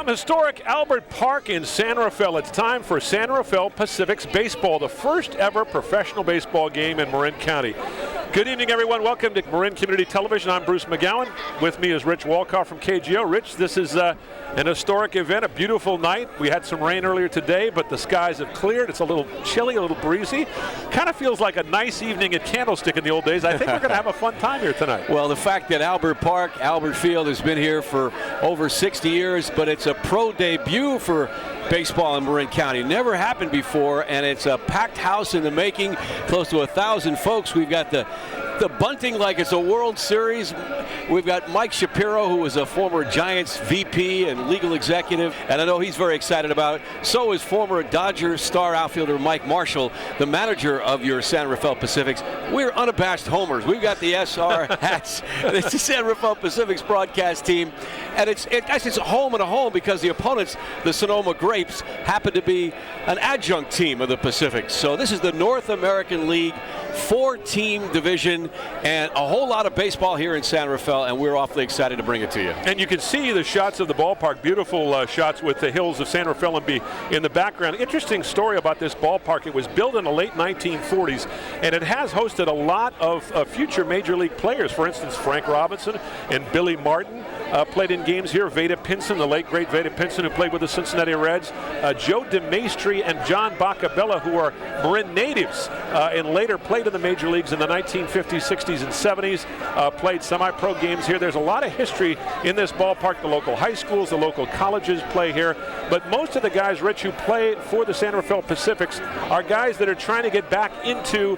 From historic Albert Park in San Rafael, it's time for San Rafael Pacifics baseball, the first ever professional baseball game in Marin County. Good evening, everyone. Welcome to Marin Community Television. I'm Bruce McGowan. With me is Rich Walkoff from KGO. Rich, this is an historic event, a beautiful night. We had some rain earlier today, but the skies have cleared. It's a little chilly, a little breezy. Kind of feels like a nice evening at Candlestick in the old days. I think we're going to have a fun time here tonight. Well, the fact that Albert Park, Albert Field has been here for over 60 years, but it's a pro debut for baseball in Marin County. Never happened before, and it's a packed house in the making, close to 1,000 folks. We've got the bunting like it's a World Series. We've got Mike Shapiro, who was a former Giants VP and legal executive, and I know he's very excited about it. So is former Dodger star outfielder Mike Marshall, the manager of your San Rafael Pacifics. We're unabashed homers. We've got the SR hats. It's the San Rafael Pacifics broadcast team, and it's a home and a home because the opponents, the Sonoma Grapes, happen to be an adjunct team of the Pacifics. So this is the North American League 4-team division, and a whole lot of baseball here in San Rafael, and we're awfully excited to bring it to you. And you can see the shots of the ballpark, beautiful shots with the hills of San Rafael in the background. Interesting story about this ballpark. It was built in the late 1940s, and it has hosted a lot of future major league players. For instance, Frank Robinson and Billy Martin played in games here. Veda Pinson, the late great Veda Pinson, who played with the Cincinnati Reds. Joe DeMaestri and John Bacabella, who are Marin natives and later played in the major leagues in the 1950s, 60s, and 70s, played semi-pro games here. There's a lot of history in this ballpark. The local high schools, the local colleges play here. But most of the guys, Rich, who play for the San Rafael Pacifics are guys that are trying to get back into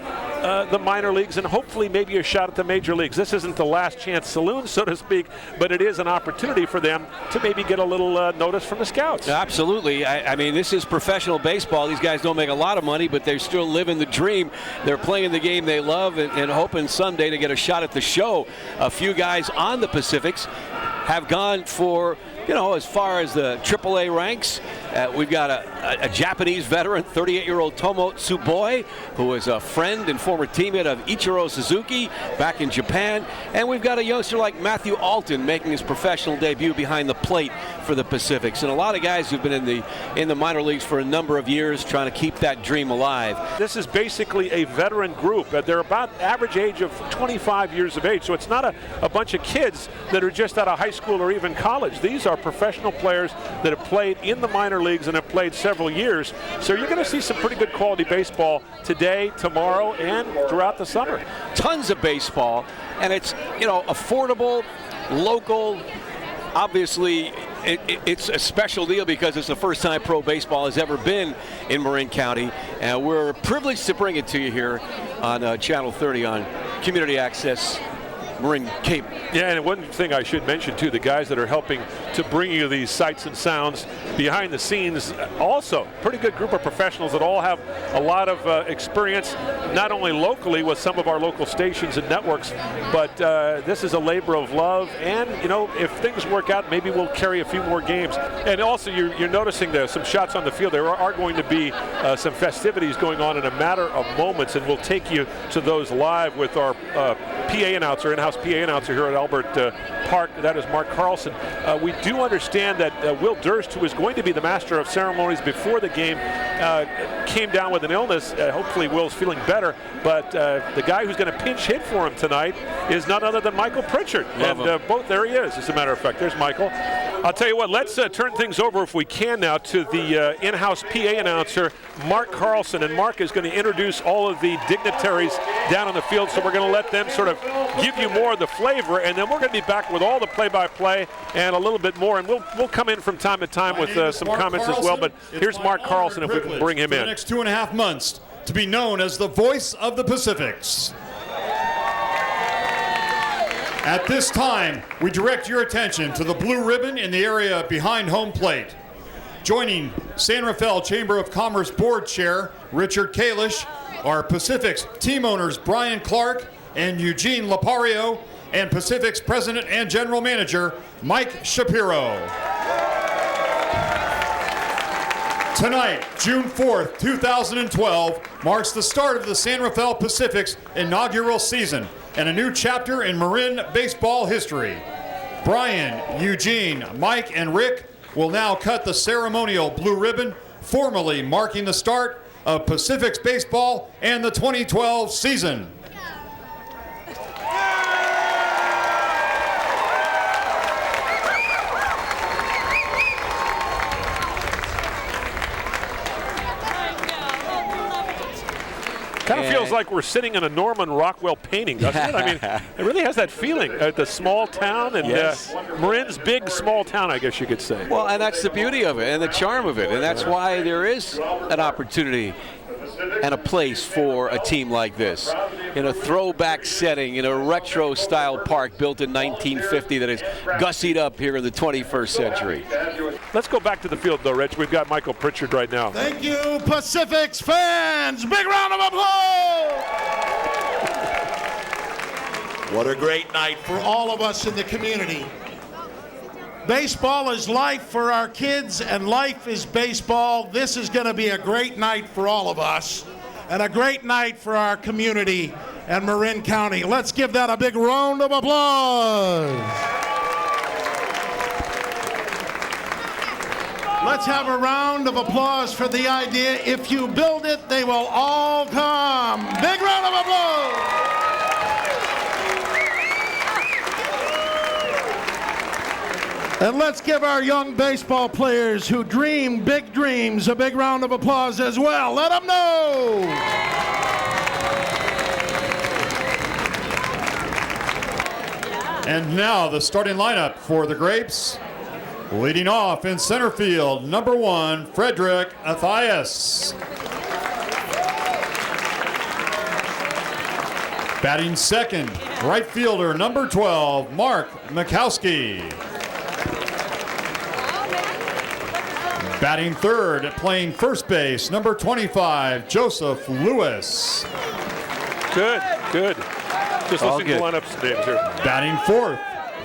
the minor leagues and hopefully maybe a shot at the major leagues. This isn't the last chance saloon, so to speak, but it is an opportunity for them to maybe get a little notice from the scouts. Absolutely. I mean, this is professional baseball. These guys don't make a lot of money, but they're still living the dream. They're playing the game they love and hoping someday to get a shot at the show. A few guys on the Pacifics have gone for, as far as the AAA ranks. We've got a Japanese veteran, 38-year-old Tomo Tsuboi, who is a friend and former teammate of Ichiro Suzuki back in Japan. And we've got a youngster like Matthew Alton making his professional debut behind the plate for the Pacifics. And a lot of guys who've been in the minor leagues for a number of years trying to keep that dream alive. This is basically a veteran group. They're about average age of 25 years of age. So it's not a bunch of kids that are just out of high school or even college. These are professional players that have played in the minor leagues and have played several years. So you're going to see some pretty good quality baseball today, tomorrow, and throughout the summer. Tons of baseball, and it's, affordable, local. Obviously, it's a special deal because it's the first time pro baseball has ever been in Marin County, and we're privileged to bring it to you here on Channel 30 on Community Access Marin Cape. Yeah, and one thing I should mention too, the guys that are helping to bring you these sights and sounds behind the scenes, also pretty good group of professionals that all have a lot of experience, not only locally with some of our local stations and networks, but this is a labor of love, and if things work out, maybe we'll carry a few more games. And also you're noticing some shots on the field. There are going to be some festivities going on in a matter of moments, and we'll take you to those live with our PA announcer, in-house PA announcer here at Albert Park. That is Mark Carlson. We do understand that Will Durst, who is going to be the master of ceremonies before the game, came down with an illness. Hopefully Will's feeling better, but the guy who's going to pinch hit for him tonight is none other than Michael Pritchard. Both there he is, as a matter of fact. There's Michael. I'll tell you what, let's turn things over, if we can now, to the in-house PA announcer, Mark Carlson. And Mark is going to introduce all of the dignitaries down on the field, so we're going to let them sort of give you more of the flavor, and then we're going to be back with all the play-by-play and a little bit more, and we'll come in from time to time with some comments as well. But here's Mark Carlson, if we can bring him in. For the next 2.5 months, to be known as the voice of the Pacifics. At this time, we direct your attention to the blue ribbon in the area behind home plate. Joining San Rafael Chamber of Commerce Board Chair Richard Kalish are Pacifics team owners Brian Clark and Eugene Lapario, and Pacifics President and General Manager Mike Shapiro. Tonight, June 4th, 2012, marks the start of the San Rafael Pacifics inaugural season and a new chapter in Marin baseball history. Brian, Eugene, Mike, and Rick will now cut the ceremonial blue ribbon, formally marking the start of Pacifics baseball and the 2012 season. Kind of feels like we're sitting in a Norman Rockwell painting, doesn't it? I mean, it really has that feeling. The small town and Marin's big small town, I guess you could say. Well, and that's the beauty of it and the charm of it. And that's why there is an opportunity and a place for a team like this in a throwback setting, in a retro style park built in 1950 that is gussied up here in the 21st century. Let's go back to the field, though, Rich. We've got Michael Pritchard right now. Thank you, Pacifics fans. Big round of applause. What a great night for all of us in the community. Baseball is life for our kids, and life is baseball. This is going to be a great night for all of us, and a great night for our community and Marin County. Let's give that a big round of applause. Let's have a round of applause for the idea, if you build it, they will all come. Big round of applause. And let's give our young baseball players who dream big dreams a big round of applause as well. Let them know. And now the starting lineup for the Grapes. Leading off in center field, number 1, Frederick Athias. Batting second, right fielder, number 12, Mark Mikowski. Batting third, playing first base, number 25, Joseph Lewis. Good. Just listening to lineups names here. Batting fourth,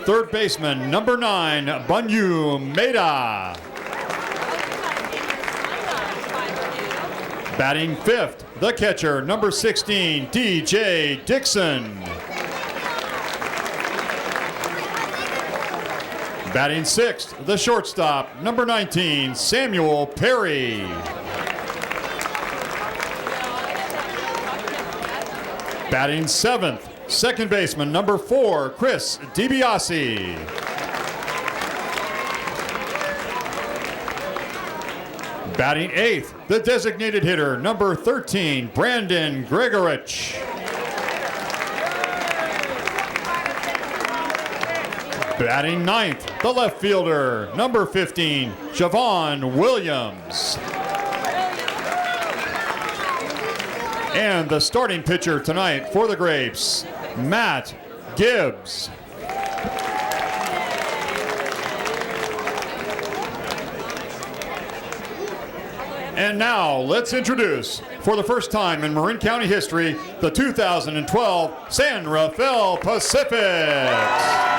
third baseman, number 9, Bunyu Maeda. Batting fifth, the catcher, number 16, DJ Dixon. Batting sixth, the shortstop, number 19, Samuel Perry. Batting seventh, second baseman, number 4, Chris DiBiase. Batting eighth, the designated hitter, number 13, Brandon Gregorich. Batting ninth, the left fielder, number 15, Javon Williams. And the starting pitcher tonight for the Grapes, Matt Gibbs. And now let's introduce, for the first time in Marin County history, the 2012 San Rafael Pacifics.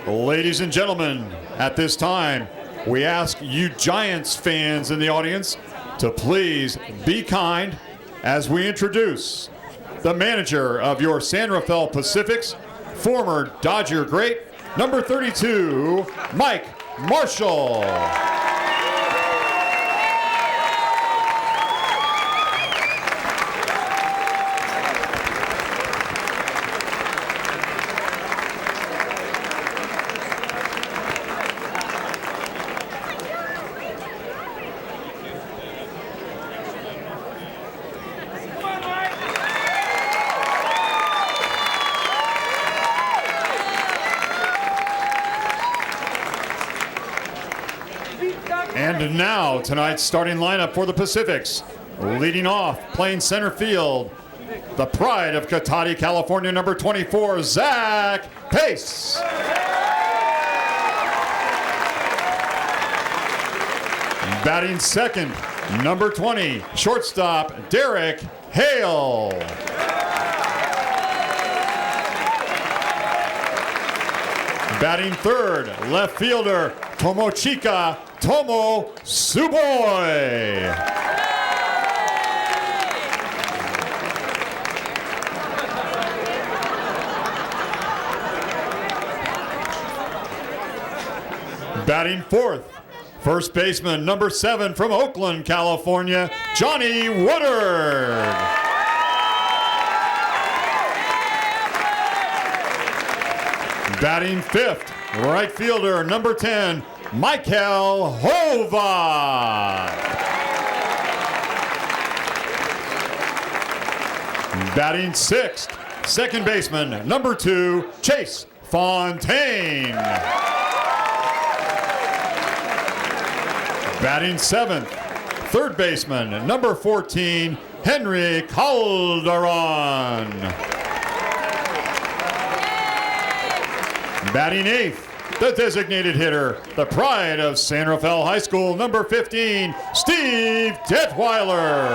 Ladies and gentlemen, at this time, we ask you Giants fans in the audience to please be kind as we introduce the manager of your San Rafael Pacifics, former Dodger great, number 32, Mike Marshall. And now, tonight's starting lineup for the Pacifics. Leading off, playing center field, the pride of Cotati, California, number 24, Zach Pace. Batting second, number 20, shortstop, Derek Hale. Batting third, left fielder, Tomochika Tomo Suboi. Batting fourth, first baseman number 7 from Oakland, California, Johnny Woodard. Batting fifth, right fielder number 10, Michael Hova. Batting sixth, second baseman number 2, Chase Fontaine. Batting seventh, third baseman number 14, Henry Calderon. Batting eighth, the designated hitter, the pride of San Rafael High School, number 15, Steve Detweiler.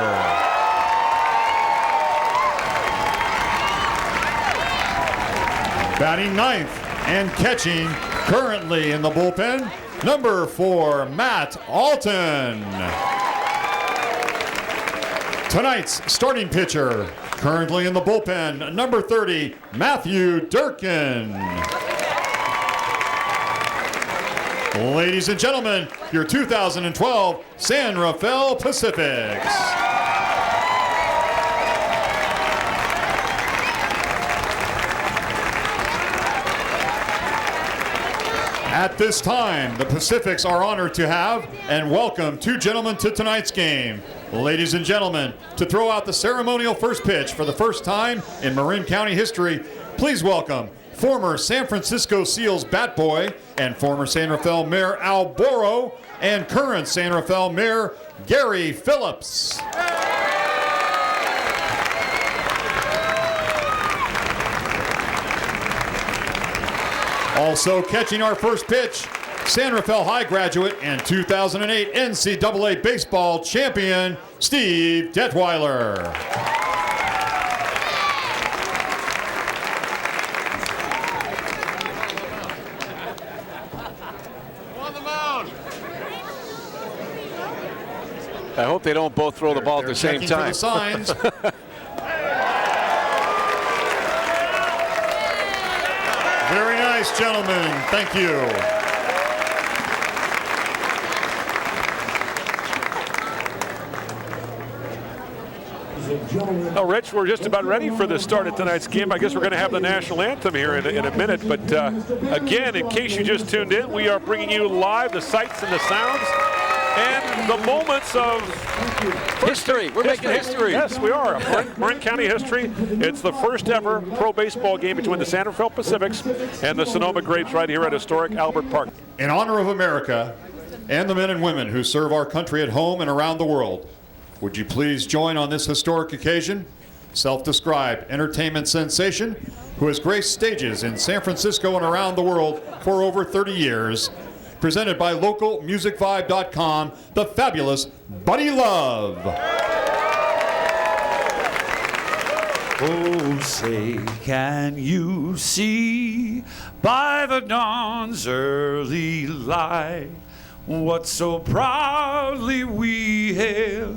Batting ninth and catching, currently in the bullpen, number 4, Matt Alton. Tonight's starting pitcher, currently in the bullpen, number 30, Matthew Durkin. Ladies and gentlemen, your 2012 San Rafael Pacifics. At this time, the Pacifics are honored to have and welcome 2 gentlemen to tonight's game. Ladies and gentlemen, to throw out the ceremonial first pitch for the first time in Marin County history, please welcome former San Francisco Seals bat boy and former San Rafael Mayor Al Boro and current San Rafael Mayor Gary Phillips. Also catching our first pitch, San Rafael High graduate and 2008 NCAA baseball champion, Steve Detweiler. I hope they don't both throw the ball at the same time. For the signs. Very nice, gentlemen. Thank you. Well, Rich, we're just about ready for the start of tonight's game. I guess we're going to have the national anthem here in a minute. But again, in case you just tuned in, we are bringing you live the sights and the sounds and the moments of history. We're making history. Yes, we are. Marin County history. It's the first ever pro baseball game between the San Rafael Pacifics and the Sonoma Grapes right here at historic Albert Park. In honor of America and the men and women who serve our country at home and around the world, would you please join on this historic occasion? Self-described entertainment sensation who has graced stages in San Francisco and around the world for over 30 years, presented by localmusicvibe.com, the fabulous Buddy Love. Oh, say, can you see by the dawn's early light what so proudly we hail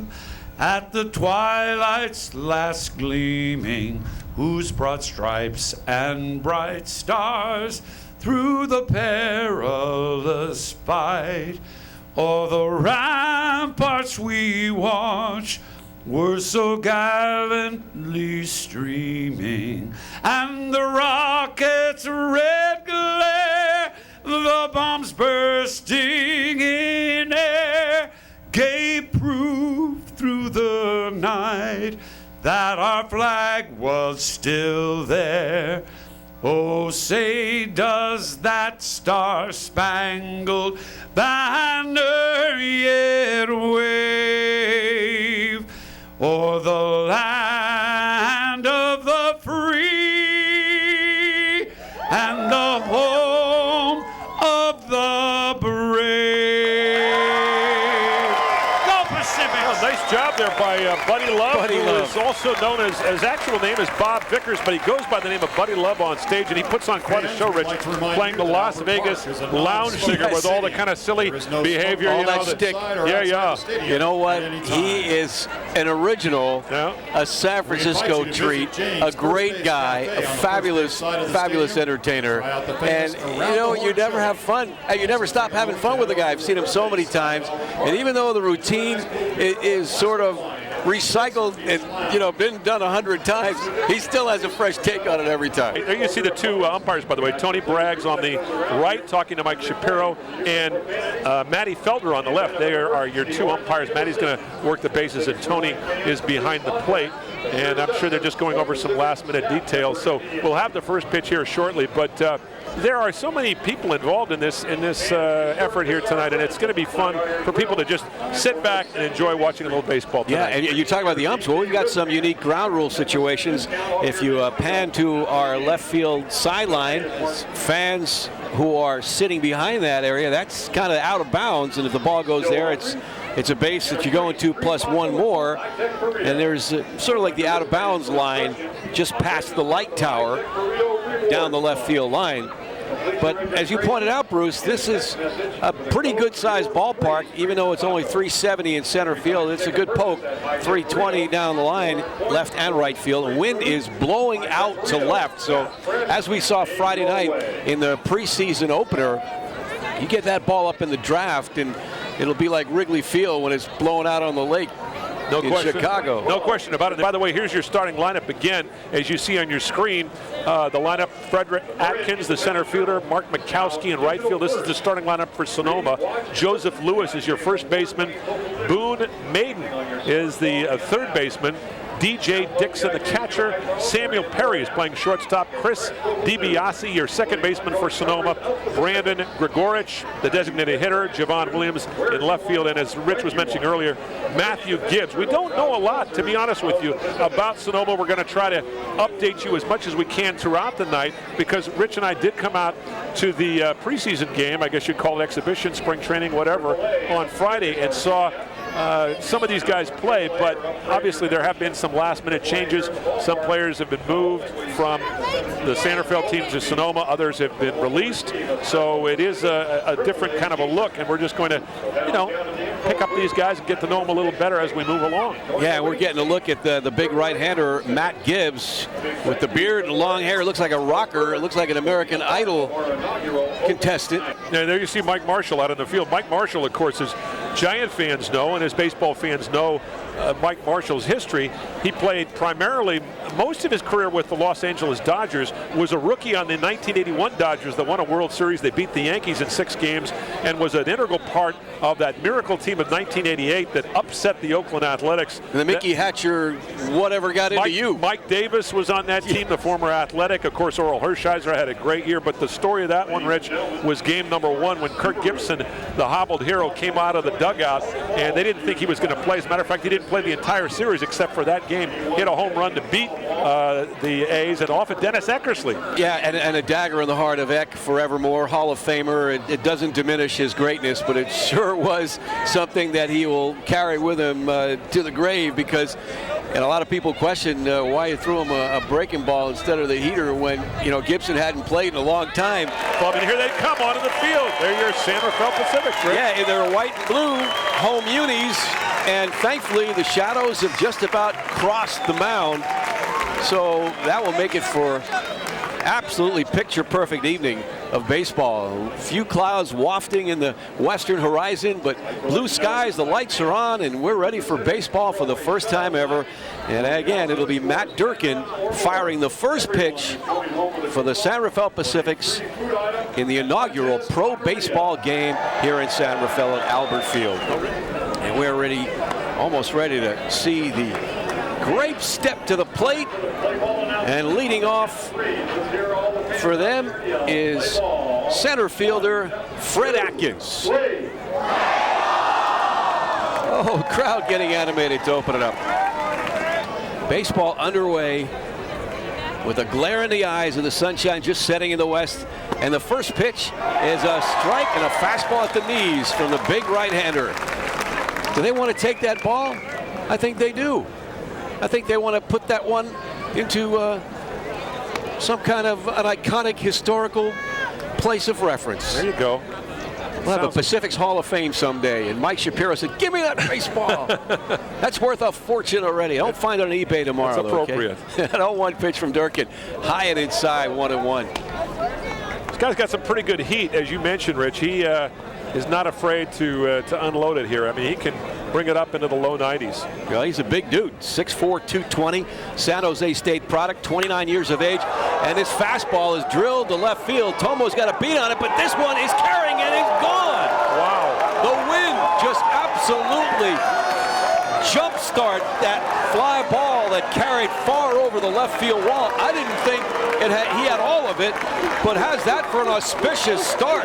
at the twilight's last gleaming, whose broad stripes and bright stars through the perilous fight o'er the ramparts we watch were so gallantly streaming, and the rockets' red glare, the bombs bursting in air, gave proof through the night that our flag was still there. Oh, say, does that star-spangled banner yet wave o'er the land of the free and the home of the brave? Go Pacific! Oh, nice job there by Buddy Love, Buddy who Love. is also known as, his actual name is Bob Vickers, but he goes by the name of Buddy Love on stage, and he puts on quite a show, Rich, playing the Las Vegas lounge singer with all the kind of silly behavior. All you know, that stick. Yeah. You know what? He is an original, a San Francisco treat, a great guy, a fabulous entertainer. And, you know, you never have fun. You never stop having fun with the guy. I've seen him so many times. And even though the routine is sort of recycled and, you know, been done 100 times, he still has a fresh take on it every time. There you see the two umpires, by the way. Tony Braggs on the right talking to Mike Shapiro, and Matty Felder on the left. They are your two umpires. Matty's going to work the bases, and Tony is behind the plate. And I'm sure they're just going over some last-minute details. So we'll have the first pitch here shortly. But there are so many people involved in this effort here tonight, and it's going to be fun for people to just sit back and enjoy watching a little baseball tonight. Yeah, and you talk about the umps. Well, we've got some unique ground rule situations. If you pan to our left field sideline, fans who are sitting behind that area, that's kind of out of bounds, and if the ball goes there, it's a base that you're going to plus one more, and there's sort of like the out of bounds line just past the light tower down the left field line. But as you pointed out, Bruce, this is a pretty good sized ballpark, even though it's only 370 in center field. It's a good poke, 320 down the line, left and right field. The wind is blowing out to left. So as we saw Friday night in the preseason opener, you get that ball up in the draft and it'll be like Wrigley Field when it's blowing out on the lake. No in question. Chicago. No question about it. By the way, here's your starting lineup again. As you see on your screen, the lineup: Frederick Atkins, the center fielder; Mark Mikowski in right field. This is the starting lineup for Sonoma. Joseph Lewis is your first baseman. Boone Maiden is the third baseman. DJ Dixon, the catcher. Samuel Perry is playing shortstop. Chris DiBiase, your second baseman for Sonoma. Brandon Gregorich, the designated hitter. Javon Williams in left field. And as Rich was mentioning earlier, Matthew Gibbs. We don't know a lot, to be honest with you, about Sonoma. We're going to try to update you as much as we can throughout the night, because Rich and I did come out to the preseason game, I guess you'd call it exhibition, spring training, whatever, on Friday, and saw some of these guys play, but obviously there have been some last-minute changes. Some players have been moved from the San Rafael team to Sonoma. Others have been released. So it is a different kind of a look, and we're just going to, you know, pick up these guys and get to know them a little better as we move along. Yeah, we're getting a look at the big right-hander, Matt Gibbs, with the beard and long hair. It looks like a rocker. It looks like an American Idol contestant. Yeah, there you see Mike Marshall out in the field. Mike Marshall, of course, is Giant fans know, and as baseball fans know, Mike Marshall's history. He played primarily most of his career with the Los Angeles Dodgers, was a rookie on the 1981 Dodgers that won a World Series. They beat the Yankees in 6 games and was an integral part of that miracle team of 1988 that upset the Oakland Athletics. And the Mickey Hatcher whatever got into you. Mike Davis was on that team, the former Athletic. Of course, Oral Hershiser had a great year, but the story of that one, Rich, was game number 1 when Kirk Gibson, the hobbled hero, came out of the dugout, and they didn't think he was going to play. As a matter of fact, he didn't play the entire series except for that game. He hit a home run to beat the A's and off at Dennis Eckersley. Yeah, and a dagger in the heart of Eck forevermore, Hall of Famer. It doesn't diminish his greatness, but it sure was something that he will carry with him to the grave, because and a lot of people question why you threw him a breaking ball instead of the heater when, you know, Gibson hadn't played in a long time. Well, and here they come onto the field. They're your San Rafael Pacifics, Rick. Yeah, they're white and blue home unis, and thankfully the shadows have just about crossed the mound, so that will make it for absolutely picture-perfect evening of baseball. A few clouds wafting in the western horizon, but blue skies, the lights are on, and we're ready for baseball for the first time ever. And again, it'll be Matt Durkin firing the first pitch for the San Rafael Pacifics in the inaugural pro baseball game here in San Rafael at Albert Field. And we're ready, almost ready to see the great step to the plate. And leading off for them is center fielder Fred Atkins. Oh, crowd getting animated to open it up. Baseball underway with a glare in the eyes of the sunshine just setting in the west. And the first pitch is a strike and a fastball at the knees from the big right-hander. Do they want to take that ball? I think they do. I think they want to put that one into some kind of an iconic historical place of reference. There you go. We'll have a Pacifics Hall of Fame someday. And Mike Shapiro said, give me that baseball. That's worth a fortune already. Don't find it on eBay tomorrow. That's appropriate. Okay? An 0-1 pitch from Durkin. High and inside, 1-1. This guy's got some pretty good heat, as you mentioned, Rich. He is not afraid to unload it here. I mean, he can bring it up into the low 90s. Well, he's a big dude. 6'4", 220. San Jose State product, 29 years of age. And this fastball is drilled to left field. Tomo's got a beat on it, but this one is carrying and it's gone. Wow. The wind just absolutely jumpstart that fly ball that carried far over the left field wall. I didn't think he had all of it, but has that for an auspicious start.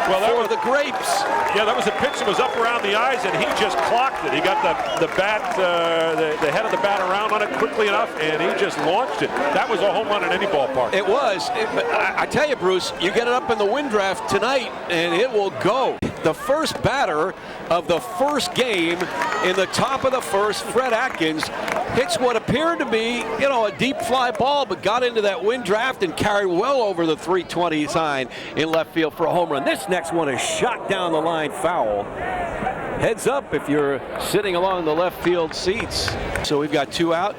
Well, that was the Grapes. Yeah, that was a pitch that was up around the eyes, and he just clocked it. He got the bat, the head of the bat around on it quickly enough, and he just launched it. That was a home run in any ballpark. It was. But I tell you, Bruce, you get it up in the wind draft tonight, and it will go. The first batter of the first game in the top of the first, Fred Atkins, hits what appeared to be, a deep fly ball, but got into that wind draft and carried well over the 320 sign in left field for a home run. This next one is shot down the line foul. Heads up if you're sitting along the left field seats. So we've got 2 out.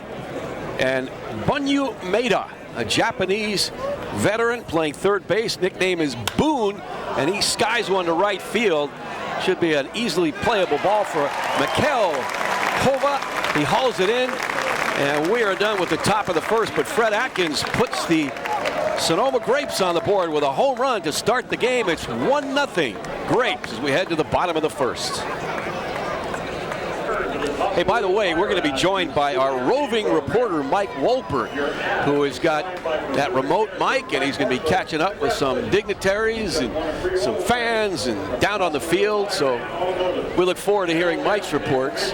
And Bunyu Maeda, a Japanese veteran playing third base. Nickname is Boone, and he skies one to right field. Should be an easily playable ball for Mikel Hova. He hauls it in, and we are done with the top of the first. But Fred Atkins puts the Sonoma Grapes on the board with a home run to start the game. It's 1-0 Grapes as we head to the bottom of the first. Hey, by the way, we're going to be joined by our roving reporter, Mike Wolpert, who has got that remote mic, and he's going to be catching up with some dignitaries and some fans and down on the field. So we look forward to hearing Mike's reports.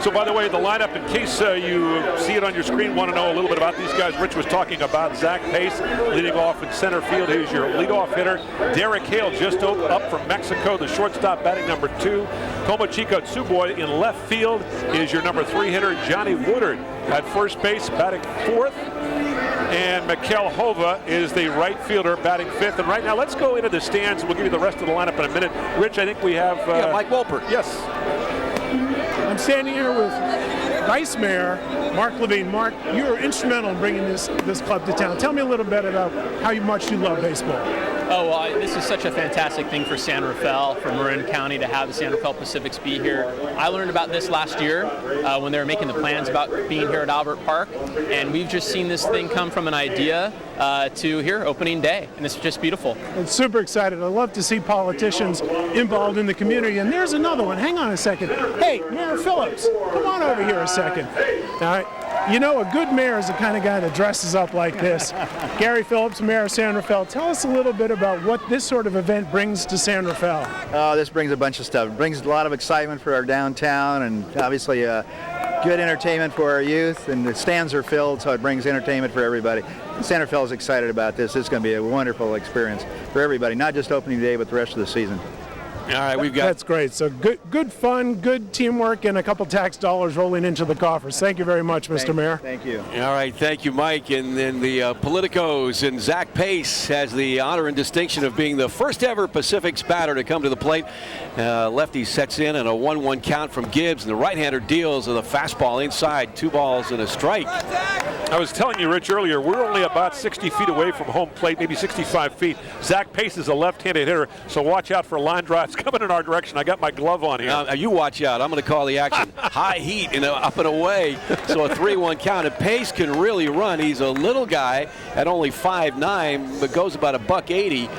So, by the way, the lineup, in case you see it on your screen, want to know a little bit about these guys. Rich was talking about Zach Pace leading off in center field. He's your leadoff hitter. Derek Hale just up from Mexico, the shortstop, batting number 2. Tomochika Tsuboi in left field is your number 3 hitter. Johnny Woodard at first base, batting 4th. And Mikel Hova is the right fielder, batting 5th. And right now, let's go into the stands. We'll give you the rest of the lineup in a minute. Rich, I think we have... Mike Wolpert. Yes. I'm standing here with Vice Mayor Mark Levine. Mark, you were instrumental in bringing this club to town. Tell me a little bit about how much you love baseball. Oh, well, this is such a fantastic thing for San Rafael, for Marin County, to have the San Rafael Pacifics be here. I learned about this last year when they were making the plans about being here at Albert Park, and we've just seen this thing come from an idea to here, opening day, and it's just beautiful. I'm super excited. I love to see politicians involved in the community, and there's another one. Hang on a second. Hey, Mayor Phillips, come on over here a second. All right. You know, a good mayor is the kind of guy that dresses up like this. Gary Phillips, Mayor of San Rafael, tell us a little bit about what this sort of event brings to San Rafael. This brings a bunch of stuff. It brings a lot of excitement for our downtown, and obviously good entertainment for our youth, and the stands are filled, so it brings entertainment for everybody. San Rafael is excited about this. It's going to be a wonderful experience for everybody, not just opening day, but the rest of the season. All right, we've got... That's great. So good fun, good teamwork, and a couple tax dollars rolling into the coffers. Thank you very much, Mr. Mayor. Thank you. All right, thank you, Mike. And then the Politicos, and Zach Pace has the honor and distinction of being the first ever Pacifics batter to come to the plate. Lefty sets in and a 1-1 count from Gibbs, and the right-hander deals with a fastball inside, 2 balls and a strike. I was telling you, Rich, earlier, we're only about 60 feet away from home plate, maybe 65 feet. Zach Pace is a left-handed hitter, so watch out for line drives coming in our direction. I got my glove on here. You watch out. I'm going to call the action. High heat and up and away. So a 3-1 count. And Pace can really run. He's a little guy at only 5'9", but goes about $180.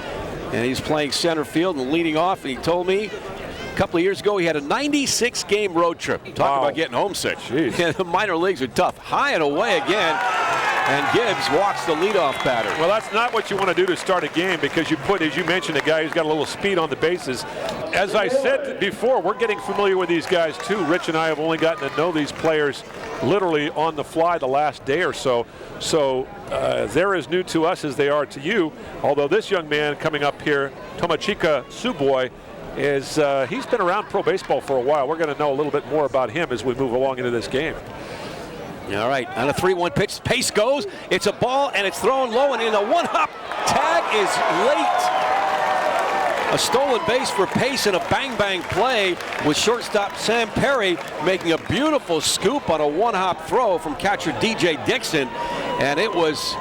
And he's playing center field and leading off. And he told me a couple of years ago he had a 96-game road trip. Talk about getting homesick. Yeah, the minor leagues are tough. High and away again. And Gibbs walks the leadoff batter. Well, that's not what you want to do to start a game, because you put, as you mentioned, a guy who's got a little speed on the bases. As I said before, we're getting familiar with these guys too. Rich and I have only gotten to know these players literally on the fly the last day or so. So they're as new to us as they are to you. Although this young man coming up here, Tomochika Tsuboi, is he's been around pro baseball for a while. We're going to know a little bit more about him as we move along into this game. All right, on a 3-1 pitch, Pace goes. It's a ball, and it's thrown low, and in a one-hop. Tag is late. A stolen base for Pace and a bang-bang play with shortstop Sam Perry making a beautiful scoop on a one-hop throw from catcher DJ Dixon. And it was,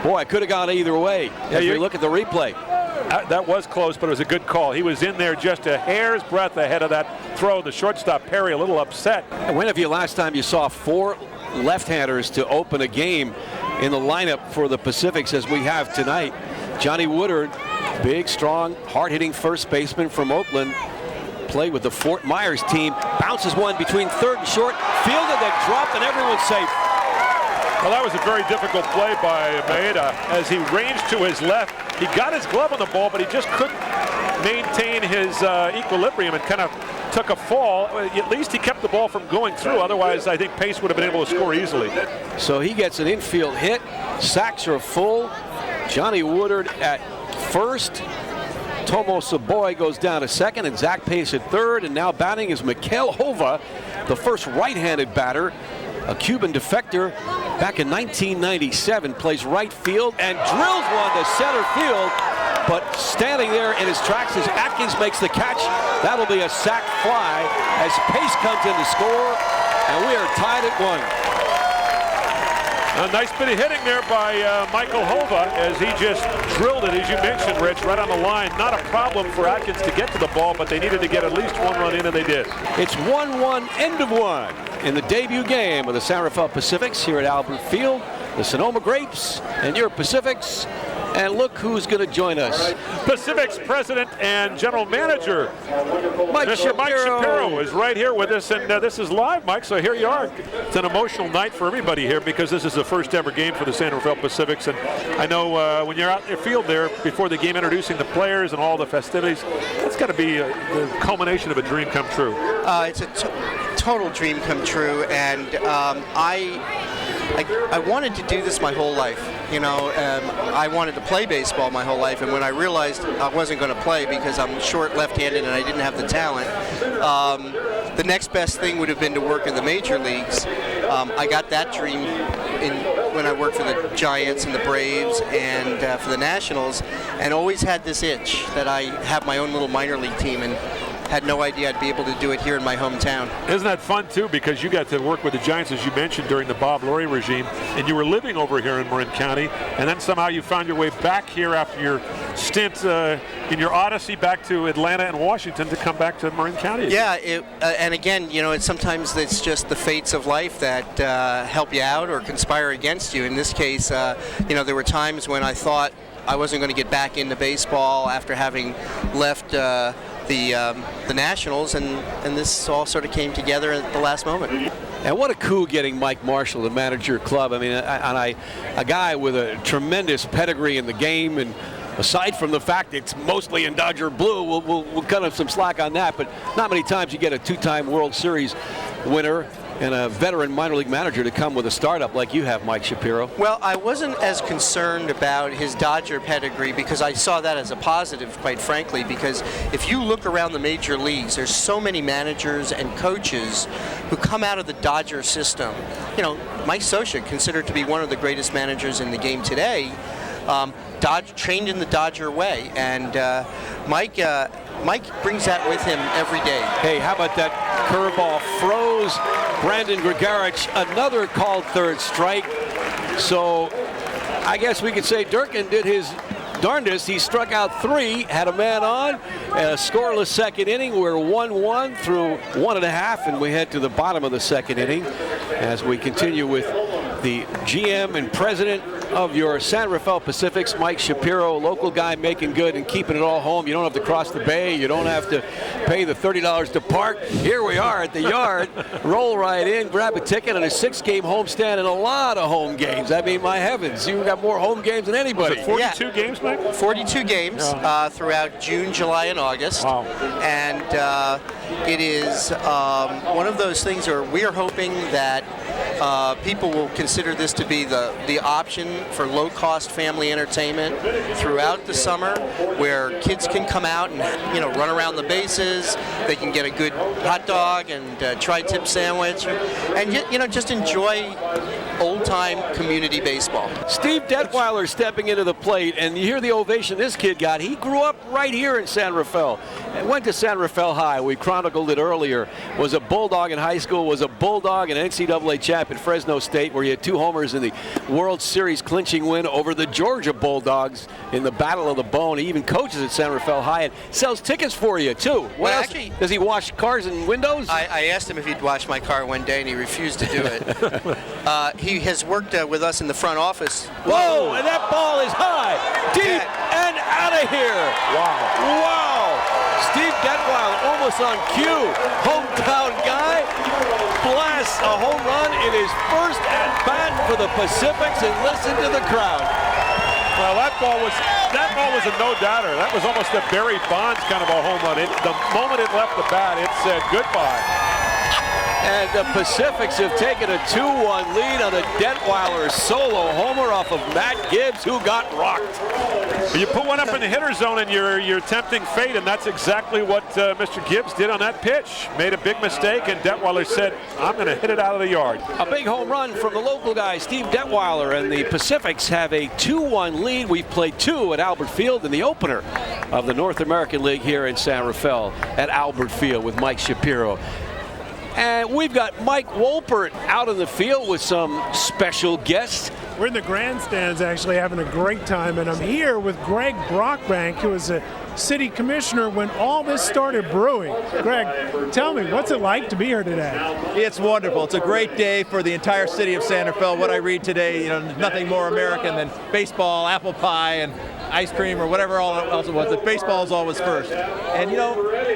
boy, it could have gone either way. As you look at the replay. That was close, but it was a good call. He was in there just a hair's breadth ahead of that throw. The shortstop Perry a little upset. When have you last time you saw 4 left-handers to open a game in the lineup for the Pacifics as we have tonight? Johnny Woodard, big, strong, hard-hitting first baseman from Oakland, played with the Fort Myers team, bounces one between third and short, fielded, then dropped, and everyone's safe. Well, that was a very difficult play by Maeda as he ranged to his left. He got his glove on the ball, but he just couldn't maintain his equilibrium and kind of took a fall. At least he kept the ball from going through. Otherwise, I think Pace would have been able to score easily. So he gets an infield hit. Sacks are full. Johnny Woodard at first. Tomo Saboy goes down to second, and Zach Pace at third. And now batting is Mikhail Hova, the first right-handed batter, a Cuban defector back in 1997, plays right field and drills one to center field. But standing there in his tracks as Atkins makes the catch, that'll be a sac fly as Pace comes in to score, and we are tied at 1. A nice bit of hitting there by Michael Hova as he just drilled it, as you mentioned, Rich, right on the line. Not a problem for Atkins to get to the ball, but they needed to get at least 1 run in, and they did. It's 1-1, end of 1 in the debut game of the San Rafael Pacifics here at Albert Field. The Sonoma Grapes and your Pacifics. And look who's going to join us. Pacifics president and general manager, Mr. Mike Shapiro, is right here with us, and this is live, Mike, so here you are. It's an emotional night for everybody here because this is the first ever game for the San Rafael Pacifics, and I know when you're out in the field there before the game introducing the players and all the festivities, it's got to be the culmination of a dream come true. It's a total dream come true, and I wanted to do this my whole life. You know, I wanted to play baseball my whole life, and when I realized I wasn't going to play because I'm short left-handed and I didn't have the talent, the next best thing would have been to work in the major leagues. I got that dream when I worked for the Giants and the Braves and for the Nationals, and always had this itch that I have my own little minor league team, and had no idea I'd be able to do it here in my hometown. Isn't that fun, too, because you got to work with the Giants, as you mentioned, during the Bob Lurie regime, and you were living over here in Marin County, and then somehow you found your way back here after your stint in your odyssey back to Atlanta and Washington to come back to Marin County again. Yeah, and again, you know, sometimes it's just the fates of life that help you out or conspire against you. In this case, you know, there were times when I thought I wasn't going to get back into baseball after having left the Nationals, and this all sort of came together at the last moment. And what a coup getting Mike Marshall to manage your club. I mean, a guy with a tremendous pedigree in the game, and aside from the fact it's mostly in Dodger blue, we'll cut him some slack on that, but not many times you get a 2-time World Series winner and a veteran minor league manager to come with a startup like you have, Mike Shapiro. Well, I wasn't as concerned about his Dodger pedigree because I saw that as a positive, quite frankly, because if you look around the major leagues, there's so many managers and coaches who come out of the Dodger system. You know, Mike Scioscia, considered to be one of the greatest managers in the game today, trained in the Dodger way, and Mike brings that with him every day. Hey, how about that curveball? Froze Brandon Gregorich, another called third strike. So I guess we could say Durkin did his darndest. He struck out 3, had a man on, a scoreless second inning. We're 1-1 through 1.5, and we head to the bottom of the second inning as we continue with the GM and president of your San Rafael Pacifics, Mike Shapiro, local guy making good and keeping it all home. You don't have to cross the bay. You don't have to pay the $30 to park. Here we are at the yard. Roll right in, grab a ticket, and a 6-game homestand and a lot of home games. I mean, my heavens, you've got more home games than anybody. 42 games, Mike? 42 games throughout June, July, and August. Wow. And it is one of those things where we are hoping that people will consider this to be the option for low-cost family entertainment throughout the summer, where kids can come out and run around the bases. They can get a good hot dog and tri-tip sandwich, and just enjoy old-time community baseball. Steve Detweiler stepping into the plate, and you hear the ovation this kid got. He grew up right here in San Rafael and went to San Rafael High. We chronicled it earlier. Was a Bulldog in high school, was a Bulldog in NCAA champ at Fresno State, where he had 2 homers in the World Series clinching win over the Georgia Bulldogs in the Battle of the Bone. He even coaches at San Rafael High and sells tickets for you, too. What else? Actually, does he wash cars and windows? I asked him if he'd wash my car one day, and he refused to do it. He has worked with us in the front office. Whoa, and that ball is high, deep, and out of here. Wow. Steve Detweiler almost on cue. Hometown guy blasts a home run in his first at-bat for the Pacifics, and listen to the crowd. Well, that ball was a no-doubter. That was almost a Barry Bonds kind of a home run. The moment it left the bat, it said goodbye. And the Pacifics have taken a 2-1 lead on a Detweiler solo homer off of Matt Gibbs, who got rocked. You put one up in the hitter zone and you're tempting fate, and that's exactly what Mr. Gibbs did on that pitch. Made a big mistake, and Detweiler said, I'm going to hit it out of the yard. A big home run from the local guy, Steve Detweiler, and the Pacifics have a 2-1 lead. We've played 2 at Albert Field in the opener of the North American League here in San Rafael at Albert Field with Mike Shapiro. And we've got Mike Wolpert out in the field with some special guests. We're in the grandstands actually having a great time, and I'm here with Greg Brockbank, who was a city commissioner when all this started brewing. Greg, tell me, what's it like to be here today? It's wonderful. It's a great day for the entire city of San Rafael. What I read today, nothing more American than baseball, apple pie, and ice cream, or whatever else it was. The baseball is always first. And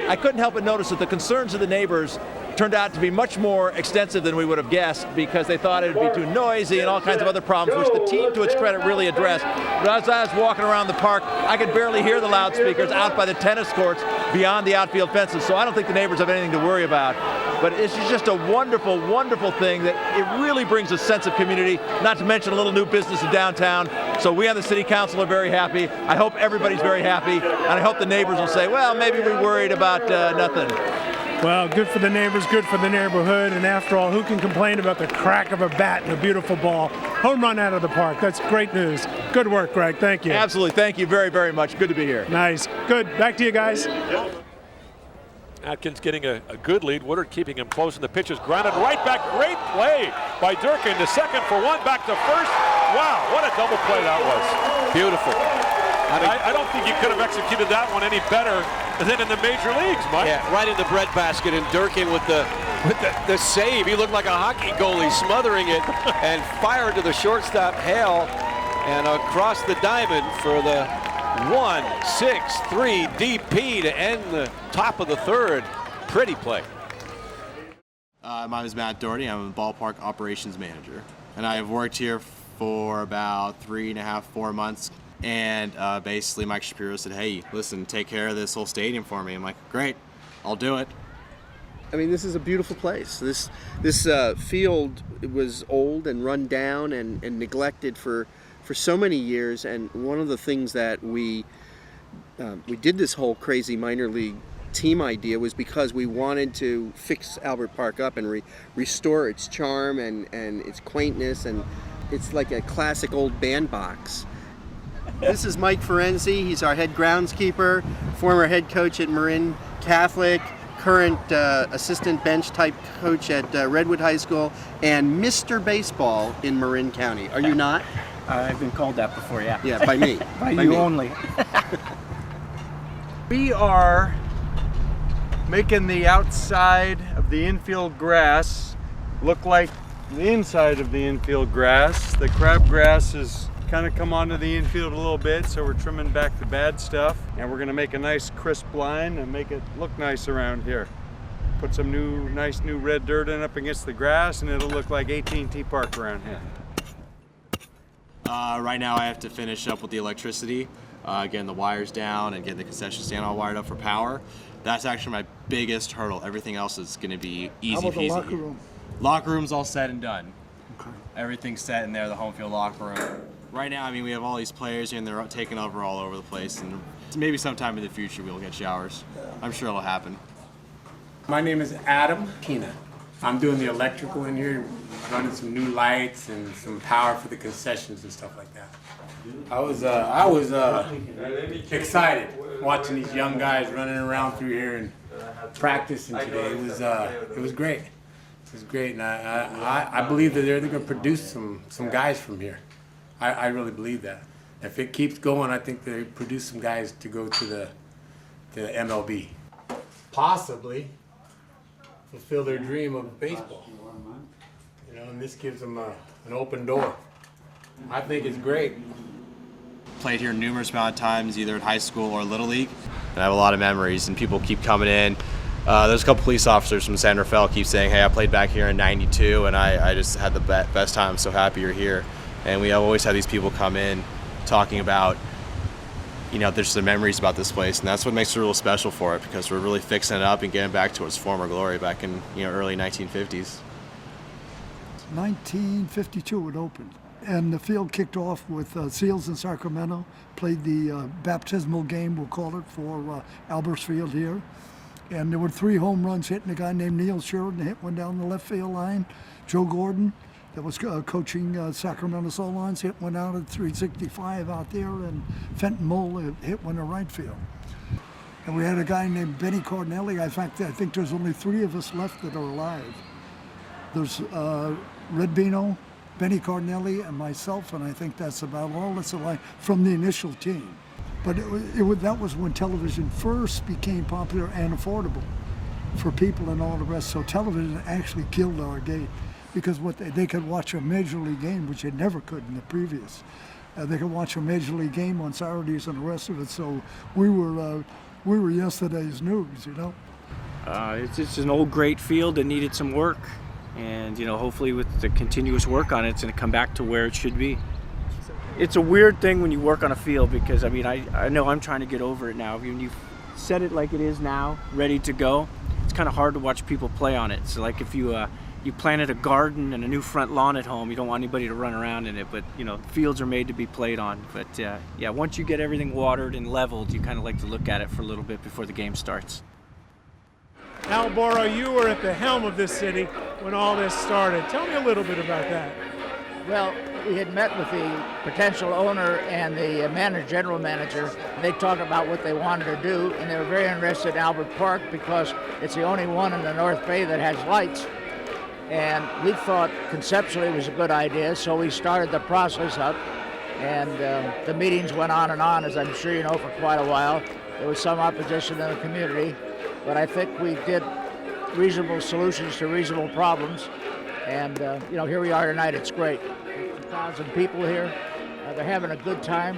I couldn't help but notice that the concerns of the neighbors turned out to be much more extensive than we would have guessed, because they thought it would be too noisy and all kinds of other problems, which the team, to its credit, really addressed. But as I was walking around the park, I could barely hear the loudspeakers out by the tennis courts beyond the outfield fences, so I don't think the neighbors have anything to worry about. But it's just a wonderful, wonderful thing that it really brings a sense of community, not to mention a little new business in downtown. So we on the city council are very happy. I hope everybody's very happy, and I hope the neighbors will say, well, maybe we worried about nothing. Well, good for the neighbors, good for the neighborhood, and after all, who can complain about the crack of a bat and a beautiful ball? Home run out of the park. That's great news. Good work, Greg. Thank you. Absolutely. Thank you very, very much. Good to be here. Nice. Good. Back to you guys. Atkins getting a good lead. Woodard keeping him close, and the pitch is grounded right back. Great play by Durkin to second for one, back to first. Wow, what a double play that was. Beautiful. I don't think you could have executed that one any better than in the major leagues, Mike. Yeah, right in the breadbasket, and Durkin with the save. He looked like a hockey goalie, smothering it and fired to the shortstop Hale, and across the diamond for the 1-6-3 DP to end the top of the third. Pretty play. My name is Matt Doherty. I'm a ballpark operations manager, and I have worked here for about 3.5, 4 months. And basically Mike Shapiro said, hey, listen, take care of this whole stadium for me. I'm like, great, I'll do it. I mean, this is a beautiful place. This field was old and run down and neglected for so many years. And one of the things that we did this whole crazy minor league team idea was because we wanted to fix Albert Park up and restore its charm and its quaintness. And it's like a classic old bandbox. This is Mike Ferenzi. He's our head groundskeeper, former head coach at Marin Catholic, current assistant bench type coach at Redwood High School, and Mr. Baseball in Marin County. Are you not? I've been called that before, yeah. Yeah, by me. by you me. Only. We are making the outside of the infield grass look like the inside of the infield grass. The crabgrass is kind of come onto the infield a little bit, so we're trimming back the bad stuff, and we're going to make a nice crisp line and make it look nice around here. Put some nice new red dirt in up against the grass, and it'll look like AT&T Park around here. Right now I have to finish up with the electricity, getting the wires down and getting the concession stand all wired up for power. That's actually my biggest hurdle. Everything else is going to be easy How about peasy. the locker room? Locker room's all said and done. Okay. Everything's set in there, the home field locker room. Right now, I mean, we have all these players here, and they're taking over all over the place. And maybe sometime in the future we'll get showers. I'm sure it'll happen. My name is Adam Pina. I'm doing the electrical in here, running some new lights and some power for the concessions and stuff like that. I was excited watching these young guys running around through here and practicing today. It was great. It was great, and I believe that they're going to produce some guys from here. I really believe that. If it keeps going, I think they produce some guys to go to the MLB. Possibly fulfill their dream of baseball. You know, and this gives them an open door. I think it's great. Played here numerous amount of times, either in high school or Little League. And I have a lot of memories, and people keep coming in. There's a couple police officers from San Rafael keep saying, hey, I played back here in '92, and I just had the best time. I'm so happy you're here. And we always have these people come in talking about, you know, there's the memories about this place, and that's what makes it real special for it, because we're really fixing it up and getting back to its former glory back in, you know, early 1950s. 1952 it opened, and the field kicked off with Seals in Sacramento, played the baptismal game, we'll call it, for Alberts Field here. And there were 3 home runs hitting a guy named Neil Sheridan, hit one down the left field line. Joe Gordon, that was coaching Sacramento Solons, hit one out at 365 out there, and Fenton Mole hit one to right field. And we had a guy named Benny Cardinelli. In fact, I think there's only 3 of us left that are alive. There's Red Bino, Benny Cardinelli, and myself, and I think that's about all that's alive from the initial team. But that was when television first became popular and affordable for people and all the rest. So television actually killed our game, because they could watch a major league game, which they never could in the previous. They could watch a major league game on Saturdays and the rest of it. So we were yesterday's news, you know. It's just an old great field that needed some work, and you know, hopefully with the continuous work on it, it's going to come back to where it should be. It's a weird thing when you work on a field, because I mean, I know I'm trying to get over it now. When you set it like it is now, ready to go, it's kind of hard to watch people play on it. So like if you planted a garden and a new front lawn at home, you don't want anybody to run around in it, but you know, fields are made to be played on. But yeah, once you get everything watered and leveled, you kind of like to look at it for a little bit before the game starts. Al Boro, you were at the helm of this city when all this started. Tell me a little bit about that. Well, we had met with the potential owner and the general manager. They talked about what they wanted to do, and they were very interested in Albert Park because it's the only one in the North Bay that has lights. And we thought conceptually it was a good idea, so we started the process up, and the meetings went on and on, as I'm sure you know, for quite a while. There was some opposition in the community, but I think we did reasonable solutions to reasonable problems. And you know, here we are tonight. It's great. 1,000 people here. They're having a good time.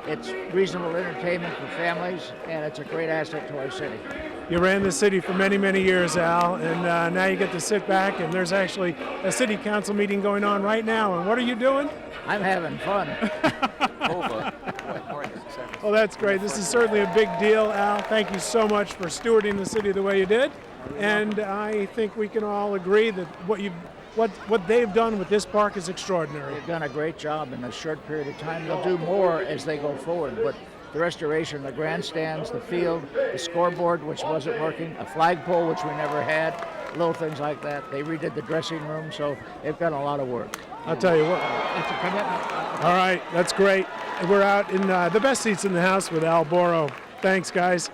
It's reasonable entertainment for families, and it's a great asset to our city. You ran the city for many, many years, Al, and now you get to sit back, and there's actually a city council meeting going on right now. And what are you doing? I'm having fun. Well, that's great. This is certainly a big deal, Al. Thank you so much for stewarding the city the way you did. And I think we can all agree that what they've done with this park is extraordinary. They've done a great job in a short period of time. They'll do more as they go forward, but the restoration of the grandstands, the field, the scoreboard, which wasn't working, a flagpole, which we never had, little things like that. They redid the dressing room, so they've done a lot of work. I'll tell you what. It's a commitment. All right, that's great. We're out in the best seats in the house with Al Boro. Thanks, guys.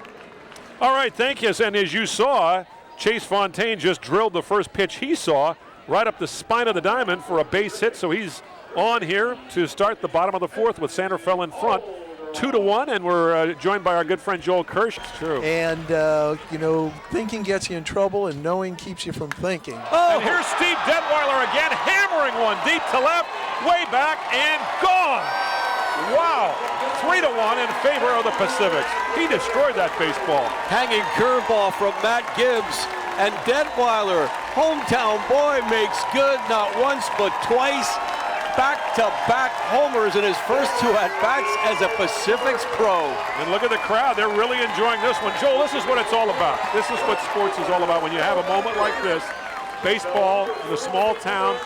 All right, thank you. And as you saw, Chase Fontaine just drilled the first pitch he saw right up the spine of the diamond for a base hit. So he's on here to start the bottom of the 4th with San Rafael in front, 2-1, and we're joined by our good friend Joel Kirsch. It's true. And, you know, thinking gets you in trouble and knowing keeps you from thinking. Oh. And here's Steve Detweiler again, hammering one deep to left, way back, and gone. Wow, 3-1 in favor of the Pacifics. He destroyed that baseball. Hanging curveball from Matt Gibbs, and Detweiler, hometown boy, makes good not once but twice. back-to-back homers in his first 2 at-bats as a Pacifics pro. And look at the crowd. They're really enjoying this one. Joel, this is what it's all about. This is what sports is all about. When you have a moment like this, baseball in a small town,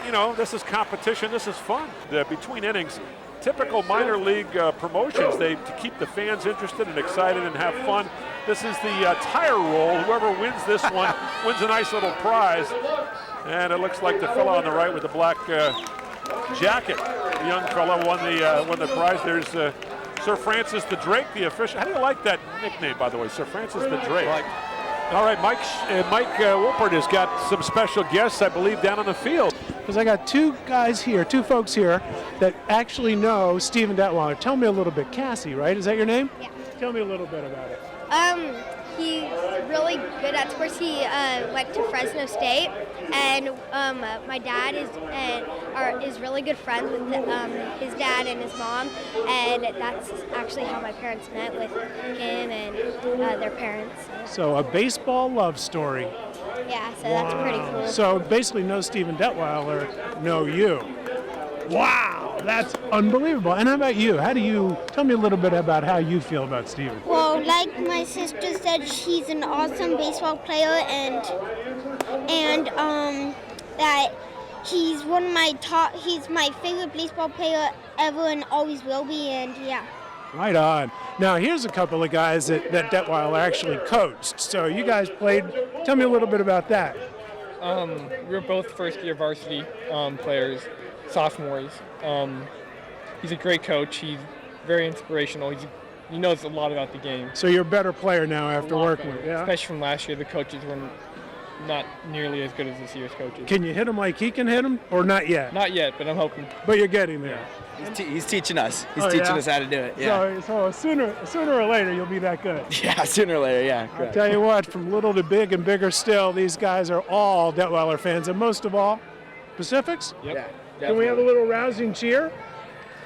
you know, this is competition. This is fun. Between innings, typical minor league promotions, to keep the fans interested and excited and have fun. This is the tire roll. Whoever wins this one wins a nice little prize. And it looks like the fellow on the right with the black jacket, the young fellow, won the prize. There's Sir Francis the Drake, the official. How do you like that nickname, by the way, Sir Francis the Drake? All right, Mike Wolpert has got some special guests, I believe, down on the field. Because I got two folks here that actually know Stephen Detweiler. Tell me a little bit. Cassie, right? Is that your name? Yeah. Tell me a little bit about it. He's really good at sports. He went to Fresno State, and my dad is really good friends with his dad and his mom, and that's actually how my parents met, with him and their parents. So a baseball love story. Yeah, so that's pretty cool. So basically, no Stephen Detweiler, no you. Wow, that's unbelievable. And how about you? Tell me a little bit about how you feel about Stephen? Well, like my sister said, he's an awesome baseball player, and that he's he's my favorite baseball player ever and always will be, and yeah. Right on. Now, here's a couple of guys that Detweiler actually coached. So you guys played. Tell me a little bit about that. We were both first-year varsity players, sophomores. He's a great coach. He's very inspirational. He knows a lot about the game. So you're a better player now after working with him. Yeah? Especially from last year, the coaches were not nearly as good as this year's coaches. Can you hit him like he can hit him, or not yet? Not yet, but I'm hoping. But you're getting there. He's teaching us. He's teaching us how to do it. Yeah. So sooner or later you'll be that good. Yeah, sooner or later. Yeah. Correct. I'll tell you what, from little to big and bigger still, these guys are all Detweiler fans, and most of all, Pacifics. Yep. Yeah. Can we have a little rousing cheer?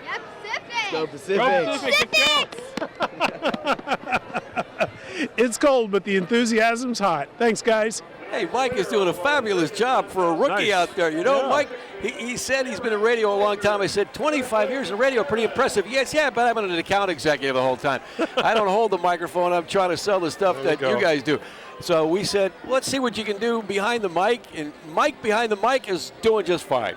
Yep, Pacifics. Go Pacifics. Go Pacifics. It's cold, but the enthusiasm's hot. Thanks, guys. Hey, Mike is doing a fabulous job for a rookie out there. You know, Yeah. Mike, he said he's been in radio a long time. I said, 25 years in radio, pretty impressive. Yes, yeah, but I've been an account executive the whole time. I don't hold the microphone. I'm trying to sell the stuff that you guys do. So we said, let's see what you can do behind the mic. And Mike behind the mic is doing just fine.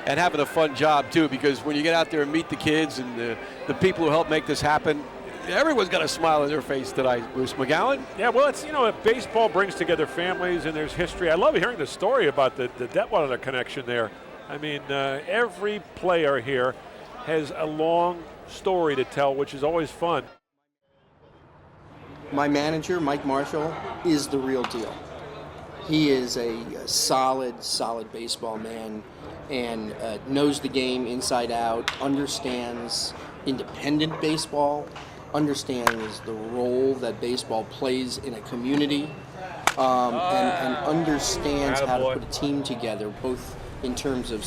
And having a fun job, too, because when you get out there and meet the kids and the people who help make this happen, everyone's got a smile on their face tonight. Bruce McGowan? Yeah, well, it's, baseball brings together families, and there's history. I love hearing the story about the Detweiler connection there. I mean, every player here has a long story to tell, which is always fun. My manager, Mike Marshall, is the real deal. He is a solid baseball man, and knows the game inside out, understands independent baseball, understands the role that baseball plays in a community, and understands how to put a team together, both in terms of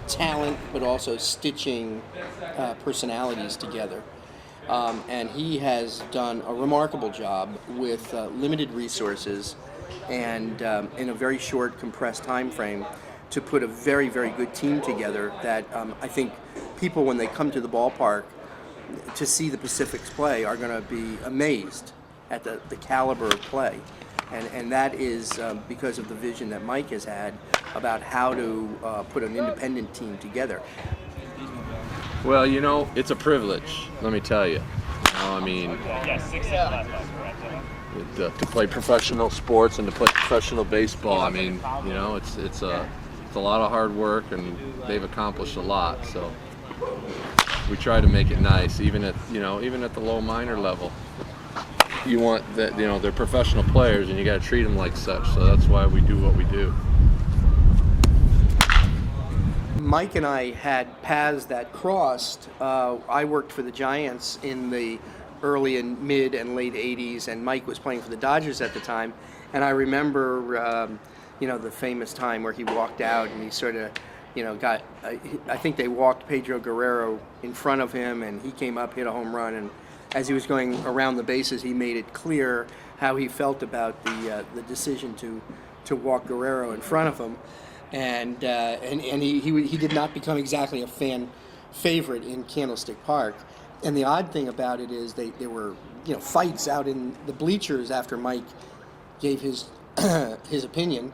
talent, but also stitching personalities together. And he has done a remarkable job with limited resources and in a very short, compressed time frame to put a very, very good team together that I think people, when they come to the ballpark to see the Pacifics play, are going to be amazed at the caliber of play. And that is because of the vision that Mike has had about how to put an independent team together. Well, it's a privilege, let me tell you. I mean, to play professional sports and to play professional baseball, I mean, it's a lot of hard work, and they've accomplished a lot. So we try to make it nice, even at the low minor level. You want that, they're professional players, and you got to treat them like such. So that's why we do what we do. Mike and I had paths that crossed. I worked for the Giants in the early and mid and late 80s, and Mike was playing for the Dodgers at the time. And I remember, the famous time where he walked out and he sort of, I think they walked Pedro Guerrero in front of him, and he came up, hit a home run, and as he was going around the bases, he made it clear how he felt about the decision to walk Guerrero in front of him. and he did not become exactly a fan favorite in Candlestick Park. And the odd thing about it is there were fights out in the bleachers after Mike gave his his opinion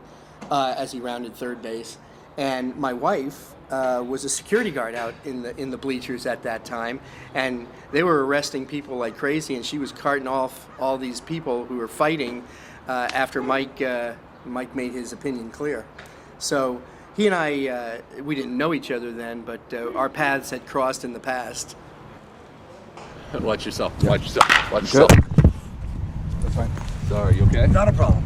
as he rounded third base. And my wife was a security guard out in the bleachers at that time, and they were arresting people like crazy, and she was carting off all these people who were fighting after Mike made his opinion clear. So he and I, we didn't know each other then, but our paths had crossed in the past. Watch yourself. Watch yourself. Watch yourself. That's fine. Sorry, you okay? Not a problem.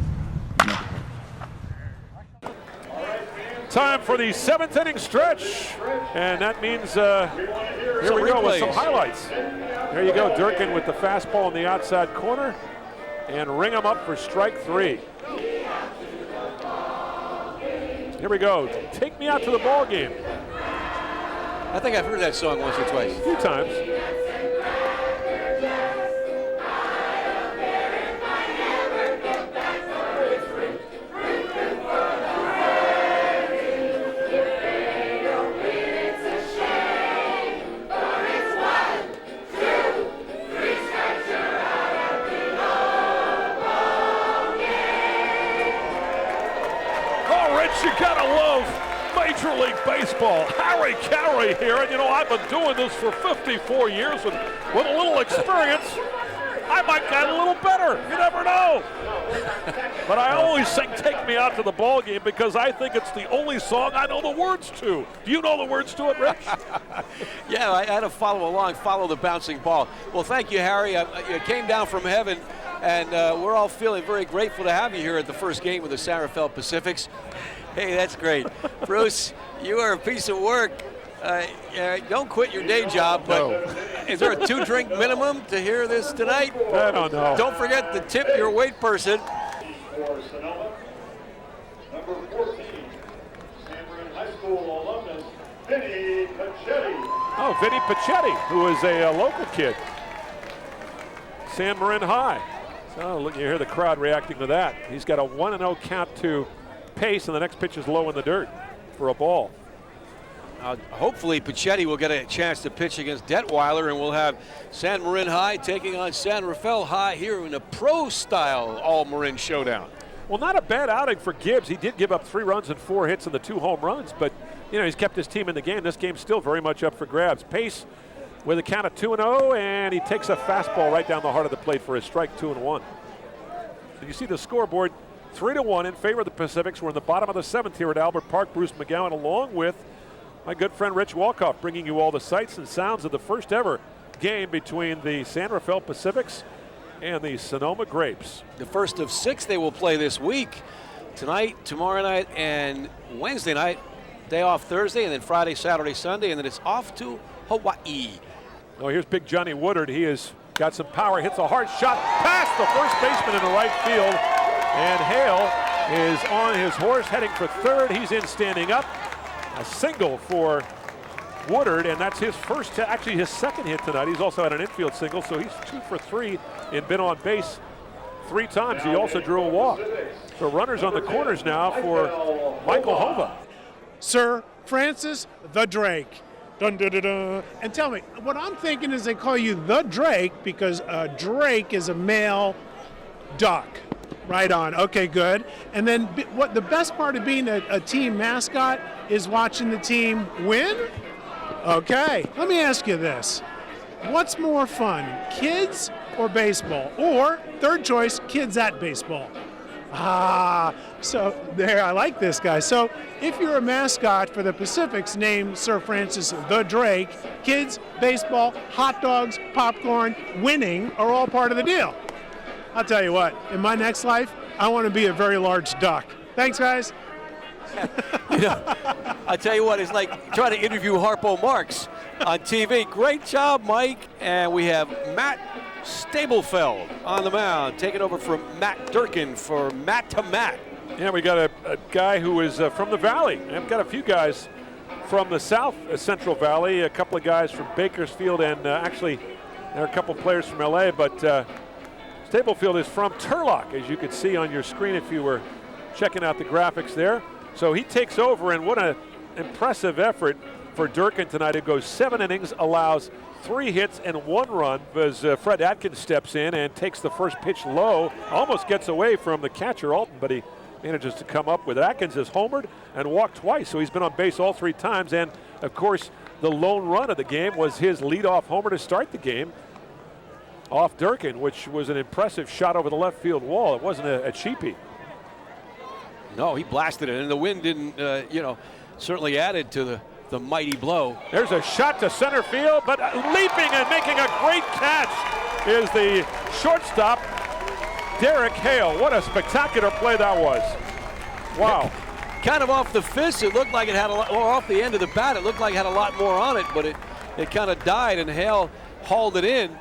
Time for the 7th inning stretch, and that means here we go with some highlights. There you go, Durkin with the fastball in the outside corner, and ring him up for strike 3. Here we go. Take me out to the ball game. I think I've heard that song once or twice. A few times. You gotta love Major League Baseball. Harry Carey here, and I've been doing this for 54 years, and with a little experience, I might get a little better. You never know. But I always sing "Take Me Out to the Ball Game" because I think it's the only song I know the words to. Do you know the words to it, Rich? Yeah, I had to follow along, follow the bouncing ball. Well, thank you, Harry. You came down from heaven, and we're all feeling very grateful to have you here at the first game of the San Rafael Pacifics. Hey, that's great. Bruce, you are a piece of work. Don't quit your day job, but is there a 2-drink minimum to hear this tonight? I don't know. Don't forget to tip your wait person. For Sonoma, number 14, San Rafael High School alumnus, Vinny Pachetti. Oh, Vinny Pachetti, who is a local kid. San Marin High. So look, you hear the crowd reacting to that. He's got a 1-0 count to Pace, and the next pitch is low in the dirt for a ball. Hopefully Pachetti will get a chance to pitch against Detweiler, and we'll have San Marin High taking on San Rafael High here in a pro-style all-Marin showdown. Well, not a bad outing for Gibbs. He did give up 3 runs and 4 hits and the 2 home runs, but he's kept his team in the game. This game's still very much up for grabs. Pace with a count of 2-0, and he takes a fastball right down the heart of the plate for his strike, 2-1. And you see the scoreboard, 3-1 in favor of the Pacifics. We're in the bottom of the 7th here at Albert Park. Bruce McGowan along with my good friend Rich Walkoff bringing you all the sights and sounds of the first ever game between the San Rafael Pacifics and the Sonoma Grapes. The first of 6 they will play this week. Tonight, tomorrow night, and Wednesday night. Day off Thursday, and then Friday, Saturday, Sunday, and then it's off to Hawaii. Oh, here's big Johnny Woodard. He has got some power, hits a hard shot past the first baseman in the right field. And Hale is on his horse heading for third. He's in standing up. A single for Woodard, and that's his first, actually his second hit tonight. He's also had an infield single, so he's 2 for 3 and been on base 3 times. He also drew a walk. So runners on the corners now for Michael Hova. Sir Francis the Drake. Dun, dun, dun, dun. And tell me, what I'm thinking is they call you the Drake because a drake is a male duck. Right on. Okay, good. And then what the best part of being a team mascot is watching the team win? Okay. Let me ask you this. What's more fun, kids or baseball? Or, third choice, kids at baseball. So there, I like this guy. So if you're a mascot for the Pacifics named Sir Francis the Drake, kids, baseball, hot dogs, popcorn, winning are all part of the deal. I'll tell you what, in my next life, I want to be a very large duck. Thanks, guys. I tell you what, it's like trying to interview Harpo Marx on TV. Great job, Mike. And we have Matt Stablefeld on the mound, taking over from Matt Durkin for Matt to Matt. Yeah, we got a guy who is from the Valley. I've got a few guys from the South Central Valley, a couple of guys from Bakersfield, and actually there are a couple of players from LA, but Stablefeld is from Turlock, as you can see on your screen if you were checking out the graphics there. So he takes over, and what an impressive effort for Durkin tonight. It goes 7 innings, allows 3 hits and 1 run as Fred Atkins steps in and takes the first pitch low, almost gets away from the catcher Alton, but he manages to come up with it. Atkins has homered and walked twice, so he's been on base all 3 times, and of course the lone run of the game was his leadoff homer to start the game off Durkin, which was an impressive shot over the left field wall. It wasn't a cheapie. No, he blasted it, and the wind didn't, certainly added to the mighty blow. There's a shot to center field, but leaping and making a great catch is the shortstop, Derek Hale. What a spectacular play that was. Wow. Kind of off the fist, it looked like it had a lot, or off the end of the bat, it looked like it had a lot more on it, but it kind of died, and Hale hauled it in.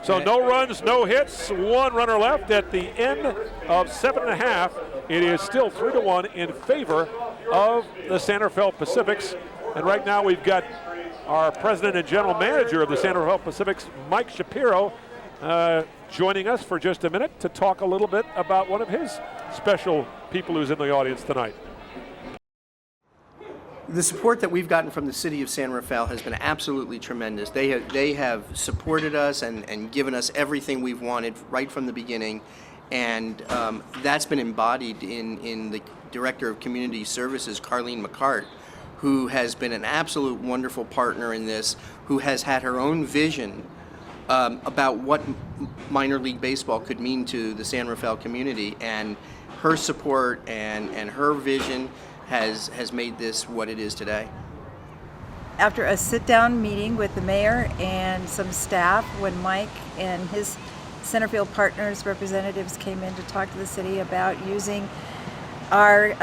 So no runs, no hits, 1 runner left at the end of 7.5. It is still 3-1 in favor of the San Rafael Pacifics. And right now we've got our president and general manager of the San Rafael Pacifics, Mike Shapiro, joining us for just a minute to talk a little bit about one of his special people who's in the audience tonight. The support that we've gotten from the city of San Rafael has been absolutely tremendous. They have supported us and given us everything we've wanted right from the beginning, and that's been embodied in the Director of Community Services, Carlene McCart, who has been an absolute wonderful partner in this, who has had her own vision about what minor league baseball could mean to the San Rafael community, and her support and her vision has made this what it is today. After a sit-down meeting with the mayor and some staff, when Mike and his Centerfield Partners representatives came in to talk to the city about using our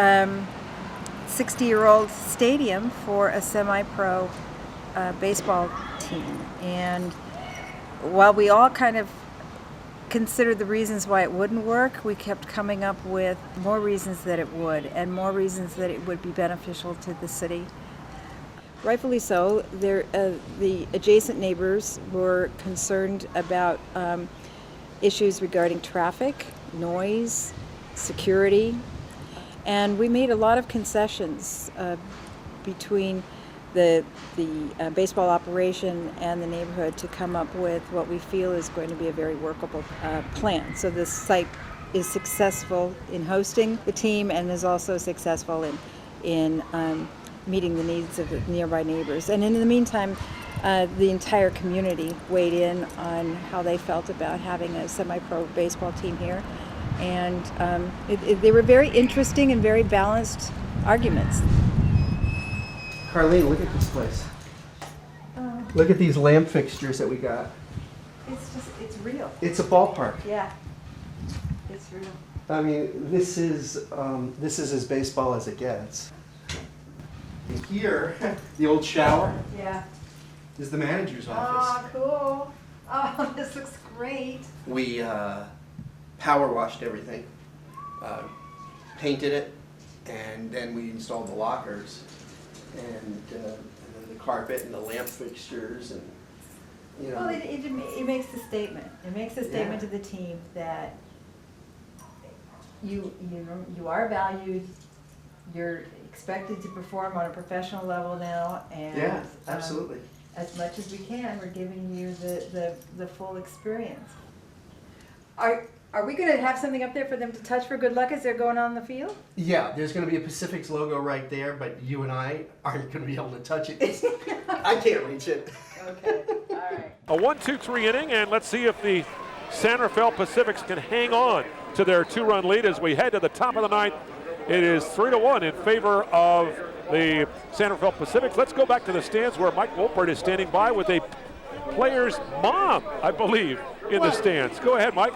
60-year-old stadium for a semi-pro baseball team. And while we all kind of considered the reasons why it wouldn't work, we kept coming up with more reasons that it would, and more reasons that it would be beneficial to the city. Rightfully so. The adjacent neighbors were concerned about issues regarding traffic, noise, security, and we made a lot of concessions between the baseball operation and the neighborhood to come up with what we feel is going to be a very workable plan. So this site is successful in hosting the team and is also successful in meeting the needs of the nearby neighbors. And in the meantime, the entire community weighed in on how they felt about having a semi-pro baseball team here. And they were very interesting and very balanced arguments. Carlene, look at this place. Look at these lamp fixtures that we got. It's real. It's a ballpark. Yeah, it's real. I mean, this is as baseball as it gets. And here, the old shower. Yeah. Is the manager's office. Oh, cool. Oh, this looks great. We power washed everything, painted it, and then we installed the lockers, and then the carpet and the lamp fixtures, and you know. Well, it makes a statement. It makes a statement to the team that you are valued. You're expected to perform on a professional level now, and yeah, absolutely. As much as we can, we're giving you the full experience. Are we going to have something up there for them to touch for good luck as they're going on the field? Yeah, there's going to be a Pacifics logo right there, but you and I aren't going to be able to touch it. I can't reach it. Okay, all right. A 1-2-3 inning, and let's see if the San Rafael Pacifics can hang on to their 2-run lead as we head to the top of the ninth. It is 3-1 in favor of the San Rafael Pacifics. Let's go back to the stands where Mike Wolpert is standing by with a player's mom, I believe, in the stands. Go ahead, Mike.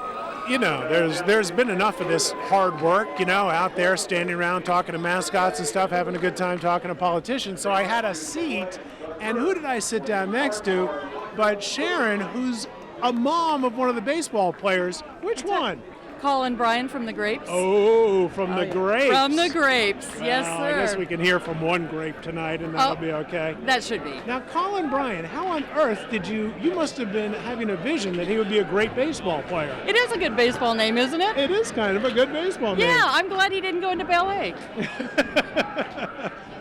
You know, there's been enough of this hard work, you know, out there standing around talking to mascots and stuff, having a good time talking to politicians. So I had a seat, and who did I sit down next to but Sharon, who's a mom of one of the baseball players. Which one? Colin Bryan from the Grapes. Oh, from the Grapes. From the Grapes, yes, Well, sir. I guess we can hear from one grape tonight, and that'll be okay. That should be. Now, Colin Bryan, how on earth did you must have been having a vision that he would be a great baseball player. It is a good baseball name, isn't it? It is kind of a good baseball name. Yeah, I'm glad he didn't go into ballet.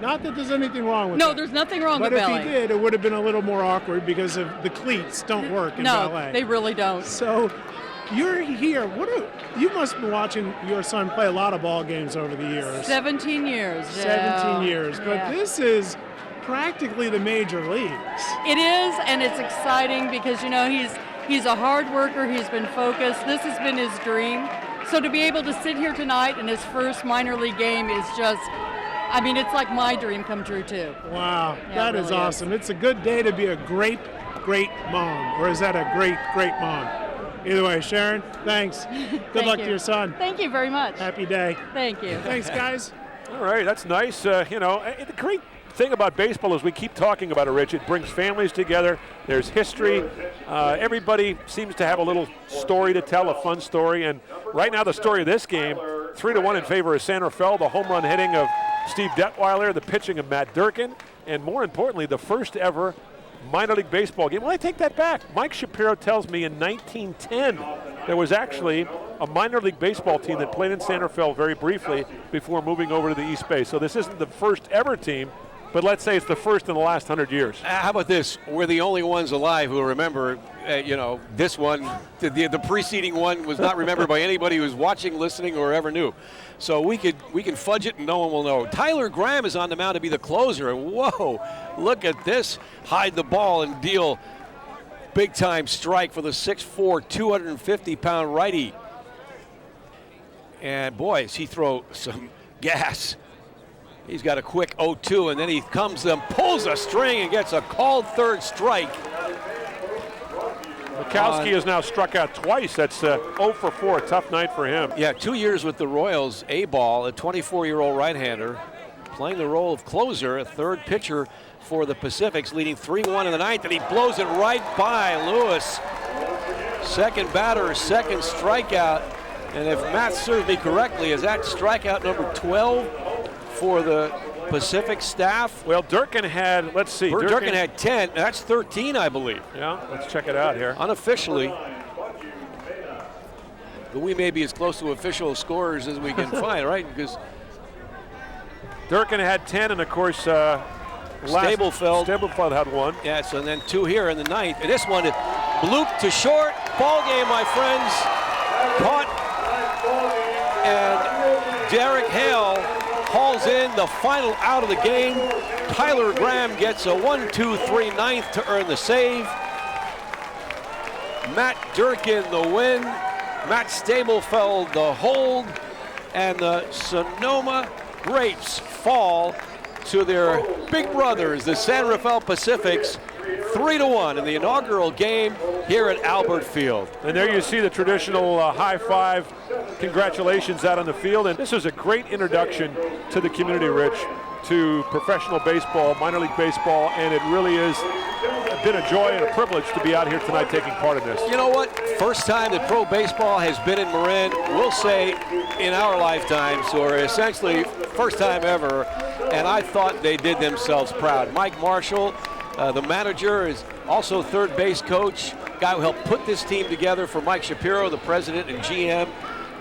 Not that there's anything wrong with No, that. there's nothing wrong but with if ballet. he did, it would have been a little more awkward because of the cleats don't work in ballet. No, they really don't. So you're here. You must be watching your son play a lot of ball games over the years. 17 years. 17 years. But Yeah. this is practically the major leagues. It is, and it's exciting because, you know, he's a hard worker. He's been focused. This has been his dream. So to be able to sit here tonight in his first minor league game is just, I mean, it's like my dream come true, too. Wow, Yeah, that it is really awesome. It's a good day to be a great mom. Or is that a great mom? Either way, Sharon, thanks. Good luck to your son. Thank you very much. Happy day. Thank you. Thanks, guys. All right, that's nice. You know, the great thing about baseball is we keep talking about it, Rich. It brings families together. There's history. Everybody seems to have a little story to tell, a fun story. And right now, the story of this game, 3-1 in favor of San Rafael. The home run hitting of Steve Detweiler, the pitching of Matt Durkin, and more importantly, the first ever minor league baseball game. Well, I take that back. Mike Shapiro tells me in 1910 there was actually a minor league baseball team that played in San Rafael very briefly before moving over to the East Bay. So this isn't the first ever team, but let's say it's the first in the last 100 years. How about this? We're the only ones alive who remember, this one. The preceding one was not remembered by anybody who was watching, listening, or ever knew. So we can fudge it and no one will know. Tyler Graham is on the mound to be the closer, and whoa, look at this. Hide the ball and deal big-time strike for the 6'4", 250-pound righty. And boy, does he throw some gas. He's got a quick 0-2, and then he comes and pulls a string and gets a called third strike. Mikowski has now struck out twice. That's 0 for 4, a tough night for him. Yeah, 2 years with the Royals, A-ball, a 24-year-old right-hander, playing the role of closer, a third pitcher for the Pacifics, leading 3-1 in the ninth, and he blows it right by Lewis. Second batter, second strikeout, and if Matt serves me correctly, is that strikeout number 12 for the Pacific staff? Well, Durkin had, let's see. Durkin had 10. That's 13, I believe. Yeah, let's check it out here. Unofficially. But we may be as close to official scorers as we can find, right? Because Durkin had 10, and of course, Stablefeld had 1. Yes, and then 2 here in the ninth. And this one, blooped to short. Ball game, my friends. Caught. And Derek Hale hauls in the final out of the game. Tyler Graham gets a 1-2-3 ninth to earn the save. Matt Durkin the win. Matt Stablefeld the hold. And the Sonoma Grapes fall to their big brothers, the San Rafael Pacifics, 3-1 in the inaugural game here at Albert Field. And there you see the traditional high five. Congratulations out on the field. And this is a great introduction to the community, Rich, to professional baseball, minor league baseball, and it really is been a joy and a privilege to be out here tonight taking part in this. You know what? First time that pro baseball has been in Marin, we'll say in our lifetimes, or essentially first time ever, and I thought they did themselves proud. Mike Marshall, the manager, is also third base coach, guy who helped put this team together for Mike Shapiro, the president and GM,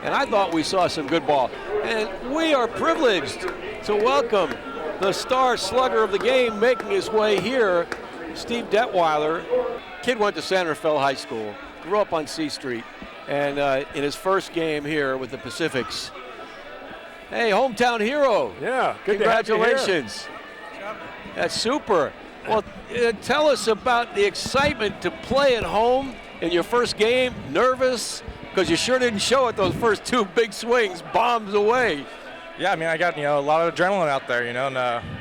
and I thought we saw some good ball. And we are privileged to welcome the star slugger of the game making his way here, Steve Detweiler. Kid went to San Rafael High School, grew up on C Street, and in his first game here with the Pacifics. Hey, hometown hero. Yeah, good congratulations. That's super. Well, tell us about the excitement to play at home in your first game. Nervous? Because you sure didn't show it those first 2 big swings, bombs away. Yeah, I mean, I got, a lot of adrenaline out there, and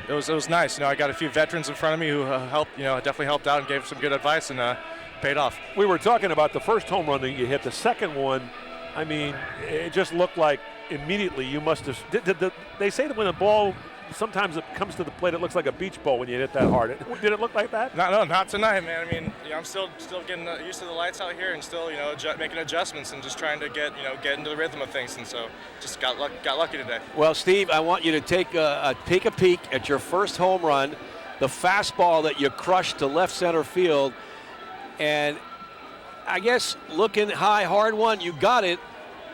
it was nice. I got a few veterans in front of me who helped, definitely helped out and gave some good advice and paid off. We were talking about the first home run that you hit. The second one, I mean, it just looked like immediately you must have, they say that when the ball sometimes it comes to the plate, it looks like a beach ball when you hit that hard. Did it look like that? No, not tonight, man. I mean, I'm still getting used to the lights out here, and still, making adjustments and just trying to get into the rhythm of things. And so, just got lucky today. Well, Steve, I want you to take a peek at your first home run, the fastball that you crushed to left center field, and I guess looking high, hard one, you got it.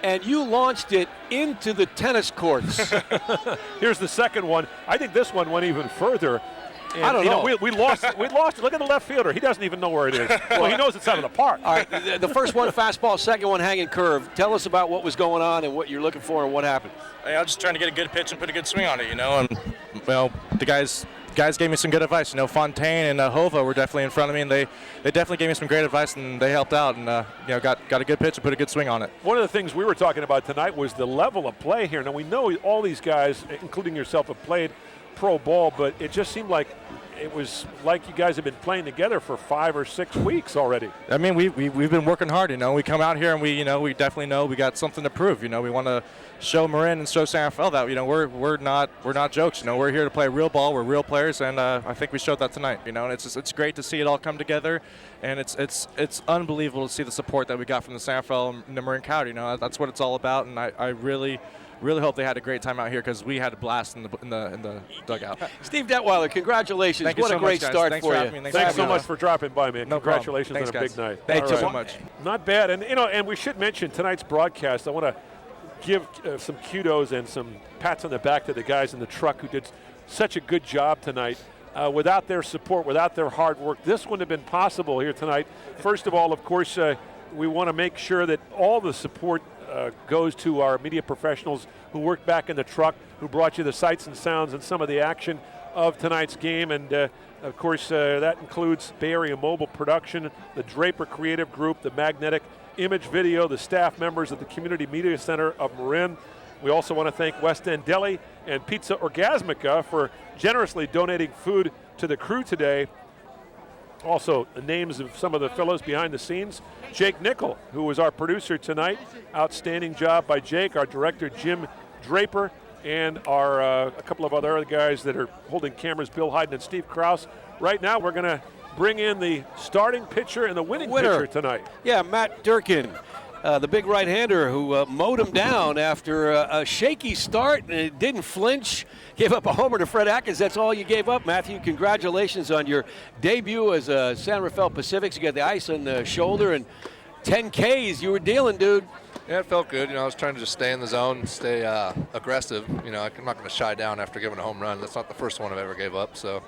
And you launched it into the tennis courts. Here's the second one. I think this one went even further. And, I don't know. We lost it. Look at the left fielder. He doesn't even know where it is. Well, he knows it's out of the park. All right, the first one fastball, second one hanging curve. Tell us about what was going on and what you're looking for and what happened. I was just trying to get a good pitch and put a good swing on it, And the guys gave me some good advice. Fontaine and Hova were definitely in front of me, and they definitely gave me some great advice, and they helped out, and got a good pitch and put a good swing on it. One of the things we were talking about tonight was the level of play here. Now we know all these guys, including yourself, have played pro ball, but it just seemed like it was like you guys have been playing together for 5 or 6 weeks already. I mean, we've been working hard. We come out here and we definitely know we got something to prove. We want to show Marin and show San Rafael that we're not jokes. We're here to play real ball. We're real players, and I think we showed that tonight. And it's great to see it all come together, and it's unbelievable to see the support that we got from the San Rafael and the Marin County. That's what it's all about, and I really hope they had a great time out here because we had a blast in the dugout. Steve Detweiler, congratulations. Thank What you a so great much, start Thanks for having you. me. Thanks so much for dropping by, man. No Congratulations problem. on a Thanks, big night. Thank you so much. Not bad. And we should mention tonight's broadcast. I want to give some kudos and some pats on the back to the guys in the truck who did such a good job tonight. Without their support, without their hard work, this wouldn't have been possible here tonight. First of all, of course, we want to make sure that all the support goes to our media professionals who worked back in the truck, who brought you the sights and sounds and some of the action of tonight's game. And of course, that includes Bay Area Mobile Production, the Draper Creative Group, the Magnetic Image Video, the staff members of the Community Media Center of Marin. We also want to thank West End Deli and Pizza Orgasmica for generously donating food to the crew today. Also, the names of some of the fellows behind the scenes. Jake Nickel, who was our producer tonight. Outstanding job by Jake. Our director, Jim Draper, and our a couple of other guys that are holding cameras, Bill Hyden and Steve Krause. Right now, we're going to bring in the starting pitcher and the winning pitcher tonight. Yeah, Matt Durkin, the big right-hander who mowed him down after a shaky start and it didn't flinch. Gave up a homer to Fred Atkins. That's all you gave up, Matthew. Congratulations on your debut as a San Rafael Pacifics. You got the ice on the shoulder and 10 Ks you were dealing, dude. Yeah, it felt good. I was trying to just stay in the zone, stay aggressive. I'm not going to shy down after giving a home run. That's not the first one I've ever gave up. So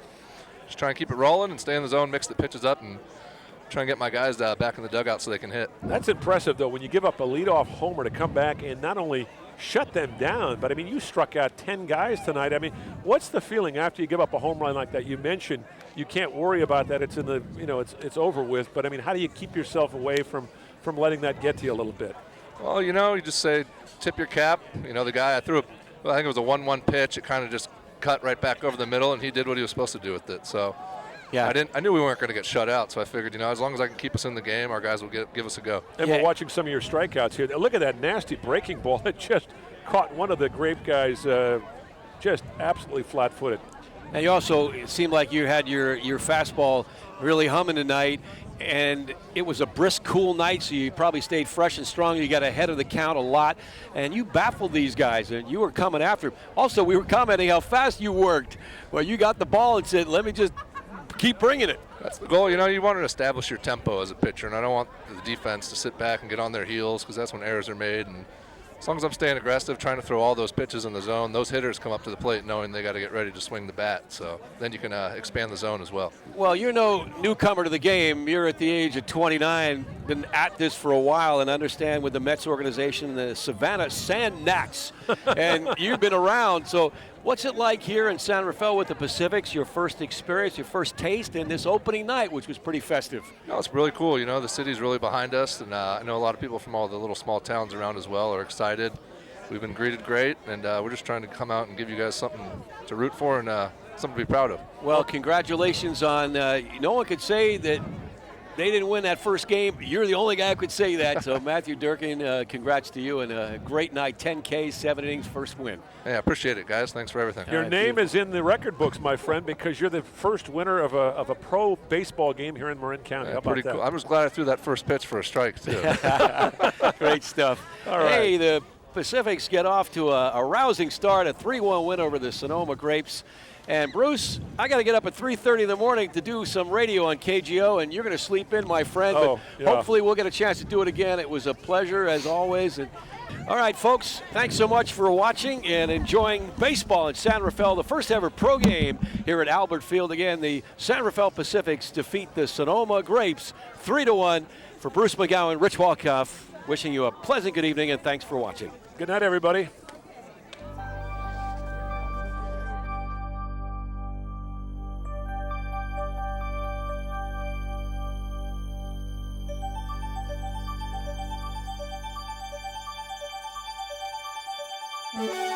just try and keep it rolling and stay in the zone, mix the pitches up, and try and get my guys back in the dugout so they can hit. That's impressive, though, when you give up a leadoff homer to come back and not only shut them down, but, I mean, you struck out 10 guys tonight. I mean, what's the feeling after you give up a home run like that? You mentioned you can't worry about that. It's in the, it's over with. But, I mean, how do you keep yourself away from letting that get to you a little bit? Well, you just say tip your cap. The guy I threw, I think it was a 1-1 pitch. It kind of just cut right back over the middle, and he did what he was supposed to do with it. So yeah, I knew we weren't going to get shut out, so I figured, as long as I can keep us in the game, our guys will give us a go. And we're watching some of your strikeouts here. Look at that nasty breaking ball that just caught one of the Grape guys just absolutely flat-footed. And you also, it seemed like you had your fastball really humming tonight, and it was a brisk, cool night, so you probably stayed fresh and strong. You got ahead of the count a lot, and you baffled these guys, and you were coming after them. Also, we were commenting how fast you worked. Well, you got the ball and said, let me just keep bringing it. That's the goal. You want to establish your tempo as a pitcher, and I don't want the defense to sit back and get on their heels because that's when errors are made. And as long as I'm staying aggressive, trying to throw all those pitches in the zone, those hitters come up to the plate knowing they got to get ready to swing the bat. So then you can expand the zone as well. Well, you're no newcomer to the game. You're at the age of 29, been at this for a while, and understand with the Mets organization, the Savannah Sand Gnats, and you've been around. So what's it like here in San Rafael with the Pacifics, your first experience, your first taste in this opening night, which was pretty festive? It's really cool. The city's really behind us, and I know a lot of people from all the little small towns around as well are excited. We've been greeted great, and we're just trying to come out and give you guys something to root for and something to be proud of. Well, congratulations on, no one could say that they didn't win that first game. You're the only guy who could say that. So Matthew Durkin, congrats to you, and a great night, 10 Ks, 7 innings, first win. Yeah, appreciate it, guys. Thanks for everything. Your name is in the record books, my friend, because you're the first winner of a pro baseball game here in Marin County. Yeah, How about pretty that? cool. I was glad I threw that first pitch for a strike, too. Great stuff. All right. Hey, the Pacifics get off to a rousing start, a 3-1 win over the Sonoma Grapes. And Bruce, I got to get up at 3:30 in the morning to do some radio on KGO, and you're going to sleep in, my friend. Oh, but yeah. hopefully we'll get a chance to do it again. It was a pleasure, as always. And all right, folks, thanks so much for watching and enjoying baseball in San Rafael, the first ever pro game here at Albert Field. Again, the San Rafael Pacifics defeat the Sonoma Grapes 3-1. For Bruce McGowan, Rich Walkoff, wishing you a pleasant good evening, and thanks for watching. Good night, everybody. Mm-hmm.